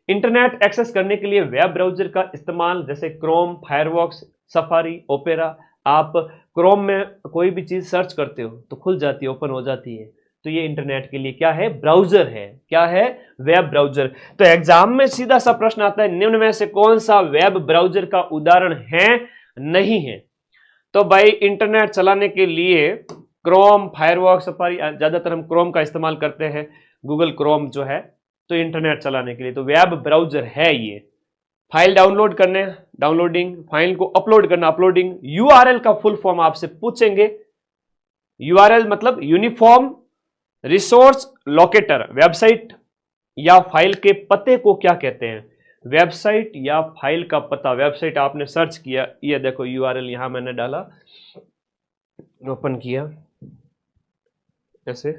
इंटरनेट एक्सेस करने के लिए वेब ब्राउजर का इस्तेमाल, जैसे क्रोम, फायरफॉक्स, सफारी, ओपेरा। आप क्रोम में कोई भी चीज सर्च करते हो तो खुल जाती है, ओपन हो जाती है, तो ये इंटरनेट के लिए क्या है? ब्राउजर है। क्या है? Web browser. तो एग्जाम में सीधा सा प्रश्न आता है, निम्न में से कौन सा वेब ब्राउजर का उदाहरण है, नहीं है? तो भाई इंटरनेट चलाने के लिए क्रोम, फायरफॉक्स, सफारी, ज्यादातर हम क्रोम का इस्तेमाल करते हैं, गूगल क्रोम जो है, तो इंटरनेट चलाने के लिए तो वेब ब्राउजर है ये। फाइल डाउनलोड करने, डाउनलोडिंग, फाइल को अपलोड करना, अपलोडिंग। यूआरएल का फुल फॉर्म आपसे पूछेंगे। यूआरएल मतलब यूनिफॉर्म रिसोर्स लोकेटर। वेबसाइट या फाइल के पते को क्या कहते हैं? वेबसाइट या फाइल का पता। वेबसाइट आपने सर्च किया, ये देखो यूआरएल यहां मैंने डाला, ओपन किया, ऐसे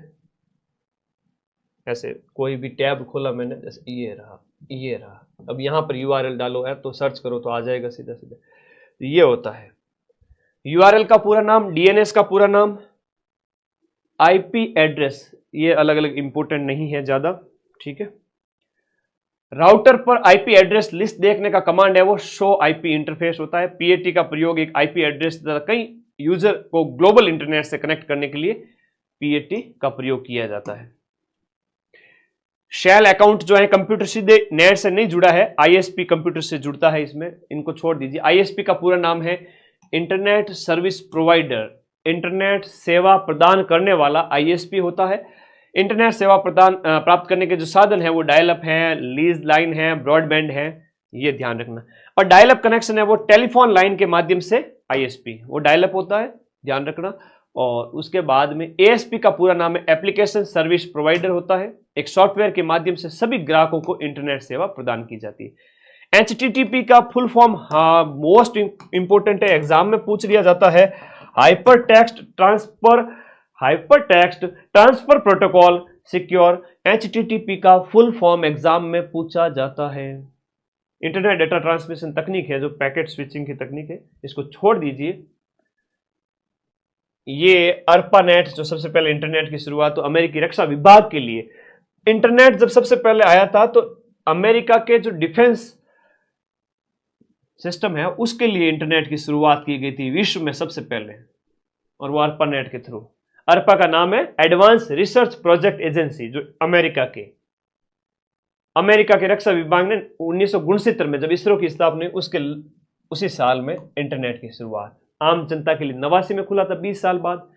ऐसे कोई भी टैब खोला मैंने, जैसे ये रहा। अब यहां पर यूआरएल डालो है तो सर्च करो तो आ जाएगा सीधा सीधा। ये होता है यूआरएल का पूरा नाम, डीएनएस का पूरा नाम, आईपी एड्रेस, ये अलग अलग इंपोर्टेंट नहीं है ज्यादा। ठीक है। राउटर पर आईपी एड्रेस लिस्ट देखने का कमांड है वो शो आईपी इंटरफेस होता है। पीएटी का प्रयोग एक आईपी एड्रेस कई यूजर को ग्लोबल इंटरनेट से कनेक्ट करने के लिए पीएटी का प्रयोग किया जाता है। शेल अकाउंट जो है, कंप्यूटर सीधे नेट से नहीं जुड़ा है, आईएसपी कंप्यूटर से जुड़ता है, इसमें इनको छोड़ दीजिए। आईएसपी का पूरा नाम है इंटरनेट सर्विस प्रोवाइडर। इंटरनेट सेवा प्रदान करने वाला आईएसपी होता है। इंटरनेट सेवा प्रदान प्राप्त करने के जो साधन है वो डायल अप है, लीज लाइन है, ब्रॉडबैंड है, ये ध्यान रखना। और डायल अप कनेक्शन है वो टेलीफोन लाइन के माध्यम से आईएसपी, वो डायल अप होता है, ध्यान रखना। और उसके बाद में एएसपी का पूरा नाम है एप्लीकेशन सर्विस प्रोवाइडर होता है। एक सॉफ्टवेयर के माध्यम से सभी ग्राहकों को इंटरनेट सेवा प्रदान की जाती है। एचटीटीपी का फुल फॉर्म, हाँ मोस्ट इंपोर्टेंट है, एग्जाम में पूछ लिया जाता है, hyper text transfer protocol secure. HTTP का फुल फॉर्म एग्जाम में पूछा जाता है। इंटरनेट डेटा ट्रांसमिशन तकनीक है जो पैकेट स्विचिंग की तकनीक है, इसको छोड़ दीजिए। ये अर्पानेट जो सबसे पहले इंटरनेट की शुरुआत तो अमेरिकी रक्षा विभाग के लिए, इंटरनेट जब सबसे पहले आया था तो अमेरिका के जो डिफेंस सिस्टम है उसके लिए इंटरनेट की शुरुआत की गई थी विश्व में सबसे पहले, और वो अर्पानेट के थ्रू। अर्पा का नाम है एडवांस रिसर्च प्रोजेक्ट एजेंसी, जो अमेरिका के रक्षा विभाग ने 1969 में जब इसरो की स्थापना हुई उसी साल में इंटरनेट की शुरुआत। आम जनता के लिए 89 में खुला था, 20 साल बाद।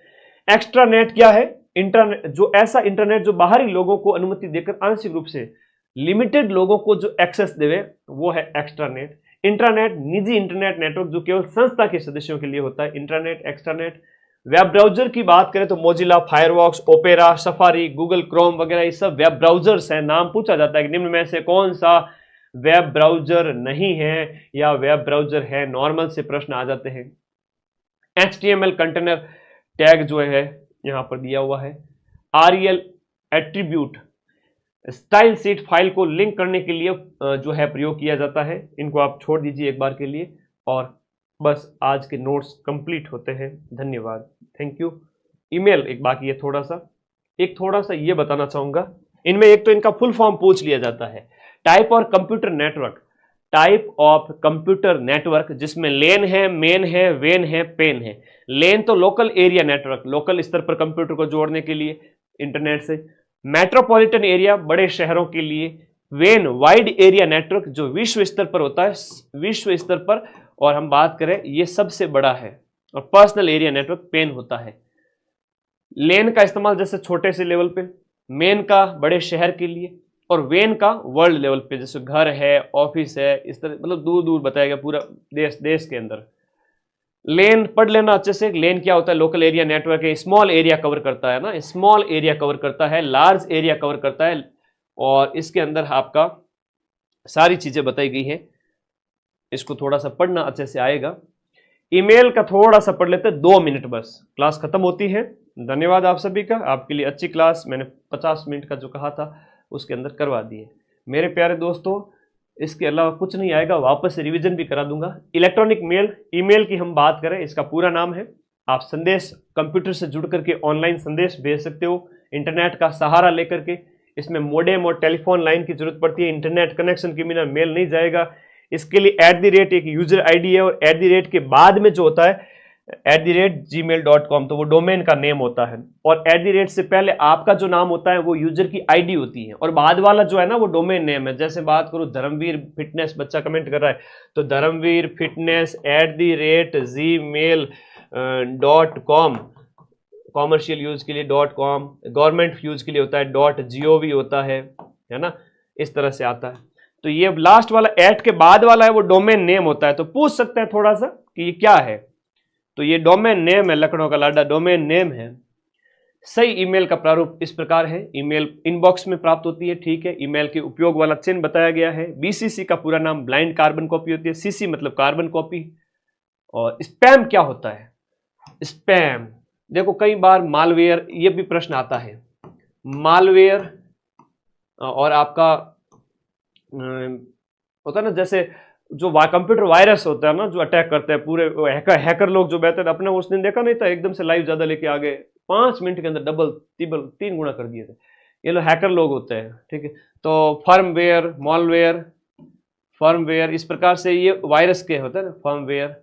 एक्स्ट्रानेट क्या है? इंटरनेट, जो ऐसा इंटरनेट जो बाहरी लोगों को अनुमति देकर आंशिक रूप से लिमिटेड लोगों को जो एक्सेस देवे, वो है एक्स्ट्रानेट। इंट्रानेट निजी इंटरनेट नेटवर्क जो केवल संस्था के सदस्यों के लिए होता है, इंट्रानेट, एक्स्ट्रानेट। वेब ब्राउजर की बात करें तो Mozilla, Firefox, opera, safari, Google Chrome वगैरह ये सब वेब ब्राउजर्स हैं। नाम पूछा जाता है कि निम्न में से कौन सा वेब ब्राउजर नहीं है या वेब ब्राउजर है, नॉर्मल से प्रश्न आ जाते हैं। HTML कंटेनर टैग जो है यहां पर दिया हुआ है। REL attribute style seat file को लिंक करने के लिए जो है प्रयोग किया जाता है। इनको आप छोड़ दीजिए एक बार के लिए। और बस आज के नोट्स कंप्लीट होते हैं। धन्यवाद, थैंक यू। ईमेल एक बाकी है, थोड़ा सा ये बताना चाहूंगा। इनमें एक तो इनका फुल फॉर्म पूछ लिया जाता है, टाइप और computer network. Type of computer network जिसमें लेन है, मेन है, वेन है, पेन है। लेन तो लोकल एरिया नेटवर्क, लोकल स्तर पर कंप्यूटर को जोड़ने के लिए इंटरनेट से। मेट्रोपॉलिटन एरिया, बड़े शहरों के लिए। वेन, वाइड एरिया नेटवर्क जो विश्व स्तर पर होता है, विश्व स्तर पर, और हम बात करें ये सबसे बड़ा है। और पर्सनल एरिया नेटवर्क पेन होता है। लेन का इस्तेमाल जैसे छोटे से लेवल पे, मेन का बड़े शहर के लिए, और वेन का वर्ल्ड लेवल पे, जैसे घर है, ऑफिस है, इस तरह, मतलब दूर दूर बताया गया, पूरा देश के अंदर। लेन पढ़ लेना अच्छे से। लेन क्या होता है? लोकल एरिया नेटवर्क है, स्मॉल एरिया कवर करता है ना, स्मॉल एरिया कवर करता है, लार्ज एरिया कवर करता है, और इसके अंदर आपका सारी चीजें बताई गई हैं। इसको थोड़ा सा पढ़ना अच्छे से आएगा। ईमेल का थोड़ा सा पढ़ लेते हैं, 2 मिनट बस, क्लास खत्म होती है। धन्यवाद आप सभी का, आपके लिए अच्छी क्लास मैंने 50 मिनट का जो कहा था उसके अंदर करवा दिए मेरे प्यारे दोस्तों। इसके अलावा कुछ नहीं आएगा, वापस से रिवीजन भी करा दूंगा। इलेक्ट्रॉनिक मेल, ईमेल की हम बात करें, इसका पूरा नाम है, आप संदेश कंप्यूटर से जुड़ करके ऑनलाइन संदेश भेज सकते हो इंटरनेट का सहारा लेकर के। इसमें मोडेम और टेलीफोन लाइन की जरूरत पड़ती है, इंटरनेट कनेक्शन के बिना मेल नहीं जाएगा। इसके लिए @ एक यूजर आईडी है, और @ के बाद में जो होता है @gmail.com, तो वो डोमेन का नेम होता है। और @ से पहले आपका जो नाम होता है वो यूजर की आईडी होती है, और बाद वाला जो है ना वो डोमेन नेम है। जैसे बात करूं धर्मवीर फिटनेस, बच्चा कमेंट कर रहा है, तो Dharmveer fitness @gmail.com, commercial use के लिए .com, गवर्नमेंट यूज के लिए होता है .gov होता है ना, इस तरह से आता है। तो ये लास्ट वाला @ के बाद वाला है वो डोमेन नेम होता है। तो पूछ सकते हैं थोड़ा सा कि ये क्या है, तो ये डोमेन नेम है, लखनऊ का लाडा डोमेन नेम है। सही ईमेल का प्रारूप इस प्रकार है, ईमेल इनबॉक्स में प्राप्त होती है, ठीक है। ईमेल के उपयोग वाला चिन्ह बताया गया है। BCC का पूरा नाम ब्लाइंड कार्बन कॉपी होती है, CC मतलब कार्बन कॉपी। और स्पैम क्या होता है? स्पैम देखो, कई बार मालवेयर, ये भी प्रश्न आता है, मालवेयर और आपका होता है ना, जैसे जो कंप्यूटर वायरस होता है ना, जो अटैक करते हैं पूरे हैकर लोग जो बैठे थे, अपने उस दिन देखा नहीं था, एकदम से लाइव ज्यादा लेके आ गए, 5 मिनट के अंदर डबल तिबल 3 गुना कर दिए थे। ये लोग हैकर लोग होते हैं, ठीक है। तो फर्मवेयर, मॉलवेयर, फर्मवेयर, इस प्रकार से ये वायरस के होते हैं ना, फर्मवेयर,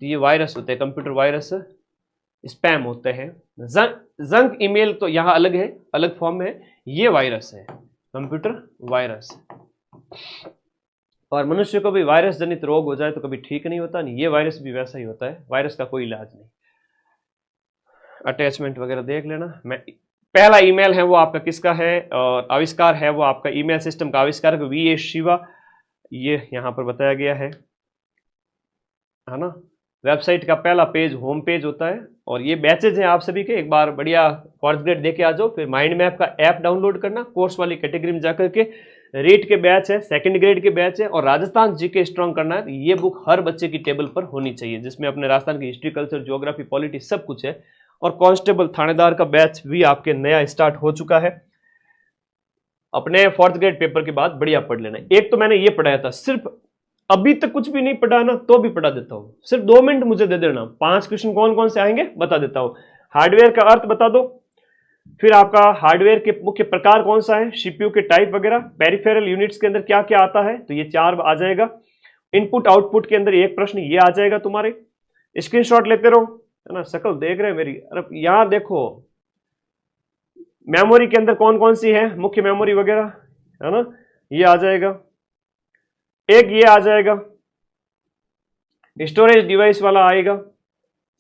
ये वायरस होते हैं, कंप्यूटर वायरस स्पैम होते हैं। जंक ईमेल तो यहाँ अलग है, अलग फॉर्म में है, ये वायरस है, कंप्यूटर वायरस। और मनुष्य को भी वायरस जनित रोग हो जाए तो कभी ठीक नहीं होता, नहीं, ये वायरस भी वैसा ही होता है, वायरस का कोई इलाज नहीं। अटैचमेंट वगैरह देख लेना। मैं पहला ईमेल है वो आपका किसका है, और आविष्कार है वो आपका ईमेल सिस्टम का आविष्कारक VA शिवा, ये यहाँ पर बताया गया है ना। वेबसाइट का पहला पेज होम पेज होता है, और ये बैचेज हैं आप सभी के, एक बार बढ़िया फॉर्थ ग्रेड देके आ जाओ, फिर माइंड मैप का ऐप डाउनलोड करना, कोर्स वाली कैटेगरी में जाकर के रीड के बैच है, सेकंड ग्रेड के बैच है, और राजस्थान जीके स्ट्रॉन्ग करना है। ये बुक हर बच्चे की टेबल पर होनी चाहिए, जिसमें अपने राजस्थान की हिस्ट्री, कल्चर, ज्योग्राफी, पॉलिटी सब कुछ है। और कांस्टेबल थानेदार का बैच भी आपके नया स्टार्ट हो चुका है। अपने फोर्थ ग्रेड पेपर के बाद बढ़िया पढ़ लेना। एक तो मैंने ये पढ़ाया था, सिर्फ अभी तक कुछ भी नहीं पढ़ा ना, तो भी पढ़ा देता हूं, सिर्फ 2 मिनट मुझे दे देना, 5 क्वेश्चन कौन कौन से आएंगे बता देता हूं। हार्डवेयर का अर्थ बता दो, फिर आपका हार्डवेयर के मुख्य प्रकार कौन सा है, CPU के टाइप वगैरह, पेरिफेरल यूनिट्स के अंदर क्या क्या आता है, तो ये 4 आ जाएगा। इनपुट आउटपुट के अंदर एक प्रश्न ये आ जाएगा तुम्हारे, स्क्रीनशॉट लेते रहो, है ना। शकल देख रहे हैं मेरी, अरे यहां देखो, मेमोरी के अंदर कौन कौन सी है, मुख्य मेमोरी वगैरह, है ना, ये आ जाएगा। एक ये आ जाएगा, स्टोरेज डिवाइस वाला आएगा।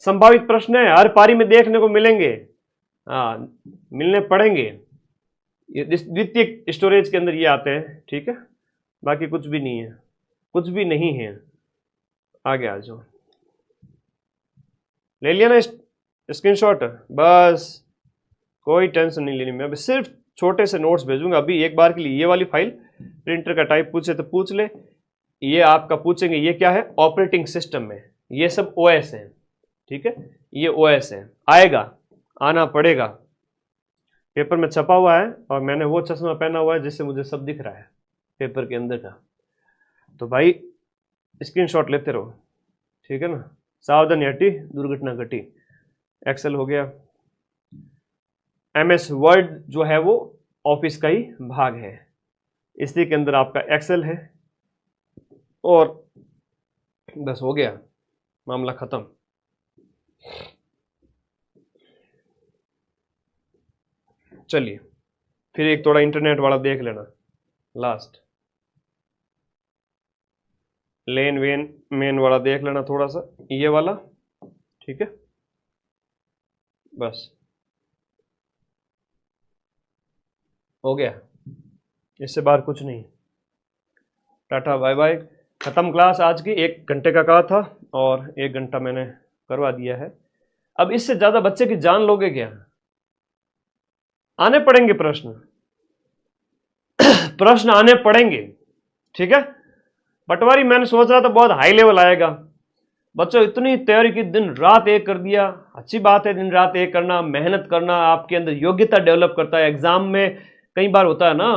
संभावित प्रश्न है, हर पारी में देखने को मिलेंगे, मिलने पड़ेंगे। ये द्वितीय स्टोरेज के अंदर ये आते हैं, ठीक है। बाकी कुछ भी नहीं है, कुछ भी नहीं है। आगे आ जाओ, ले लिया ना स्क्रीनशॉट, बस कोई टेंशन नहीं लेनी। मैं अभी सिर्फ छोटे से नोट्स भेजूंगा। अभी एक बार के लिए ये वाली फाइल, प्रिंटर का टाइप पूछे तो पूछ ले, ये आपका पूछेंगे ये क्या है, ऑपरेटिंग सिस्टम में, ये सब OS है, ठीक है, ये OS है, आएगा, आना पड़ेगा। पेपर में छपा हुआ है, और मैंने वो चश्मा पहना हुआ है जिससे मुझे सब दिख रहा है पेपर के अंदर का। तो भाई स्क्रीनशॉट लेते रहो, ठीक है ना। सावधानी हटी दुर्घटना घटी। एक्सेल हो गया, MS वर्ड जो है वो ऑफिस का ही भाग है, इसी के अंदर आपका एक्सेल है। और बस हो गया, मामला खत्म। चलिए फिर एक थोड़ा इंटरनेट वाला देख लेना, लास्ट लेन वेन मेन वाला देख लेना थोड़ा सा, ये वाला, ठीक है। बस हो गया, इससे बाहर कुछ नहीं। टाटा बाय बाय, खत्म क्लास आज की। 1 घंटे का कहा था और 1 घंटा मैंने करवा दिया है। अब इससे ज्यादा बच्चे की जान लोगे क्या? आने पड़ेंगे प्रश्न, प्रश्न आने पड़ेंगे, ठीक है। पटवारी मैंने सोच रहा था बहुत हाई लेवल आएगा, बच्चों इतनी तैयारी की, दिन रात एक कर दिया। अच्छी बात है, दिन रात एक करना, मेहनत करना आपके अंदर योग्यता डेवलप करता है। एग्जाम में कई बार होता है ना,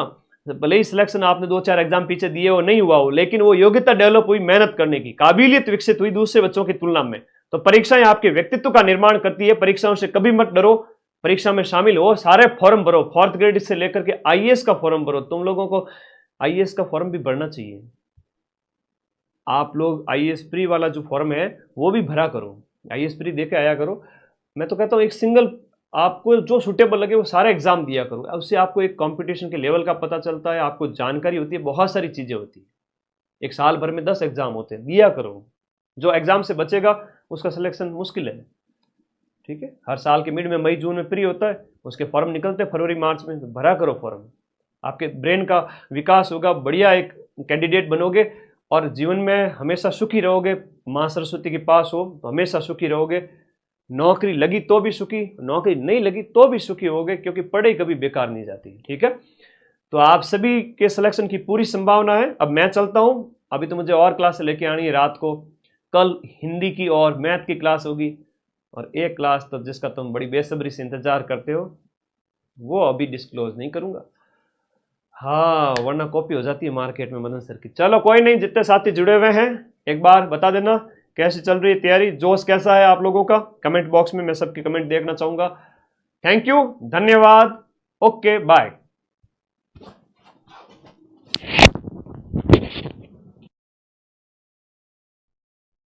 भले ही सिलेक्शन आपने 2-4 एग्जाम पीछे दिए हो, नहीं हुआ हो, लेकिन वो योग्यता डेवलप हुई, मेहनत करने की काबिलियत विकसित हुई दूसरे बच्चों की तुलना में। तो परीक्षाएं आपके व्यक्तित्व का निर्माण करती है, परीक्षाओं से कभी मत डरो, परीक्षा में शामिल हो, सारे फॉर्म भरो, 4th ग्रेड से लेकर के आईएएस का फॉर्म भरो। तुम लोगों को आईएएस का फॉर्म भी भरना चाहिए। आप लोग आईएएस प्री वाला जो फॉर्म है वो भी भरा करो, आईएएस प्री देके आया करो। मैं तो कहता हूँ एक सिंगल आपको जो सुटेबल लगे वो सारे एग्जाम दिया करो, उससे आपको एक कंपटीशन के लेवल का पता चलता है, आपको जानकारी होती है, बहुत सारी चीजें होती है। एक साल भर में 10 एग्जाम होते हैं, दिया करो। जो एग्जाम से बचेगा उसका सिलेक्शन मुश्किल है, ठीक है। हर साल के मिड में मई जून में प्री होता है, उसके फॉर्म निकलते हैं फरवरी मार्च में, तो भरा करो फॉर्म। आपके ब्रेन का विकास होगा, बढ़िया एक कैंडिडेट बनोगे और जीवन में हमेशा सुखी रहोगे। माँ सरस्वती के पास हो तो हमेशा सुखी रहोगे। नौकरी लगी तो भी सुखी, नौकरी नहीं लगी तो भी सुखी होगे, क्योंकि पढ़ाई कभी बेकार नहीं जाती, ठीक है। तो आप सभी के सिलेक्शन की पूरी संभावना है। अब मैं चलता हूं, अभी तो मुझे और क्लास लेके आनी है रात को। कल हिंदी की और मैथ की क्लास होगी, और एक क्लास तो जिसका तुम बड़ी बेसब्री से इंतजार करते हो वो अभी डिस्क्लोज नहीं करूंगा, हाँ, वरना कॉपी हो जाती है मार्केट में मदन सर की। चलो कोई नहीं, जितने साथी जुड़े हुए हैं एक बार बता देना कैसी चल रही है तैयारी, जोश कैसा है आप लोगों का, कमेंट बॉक्स में मैं सबके कमेंट देखना चाहूंगा। थैंक यू, धन्यवाद, ओके बाय।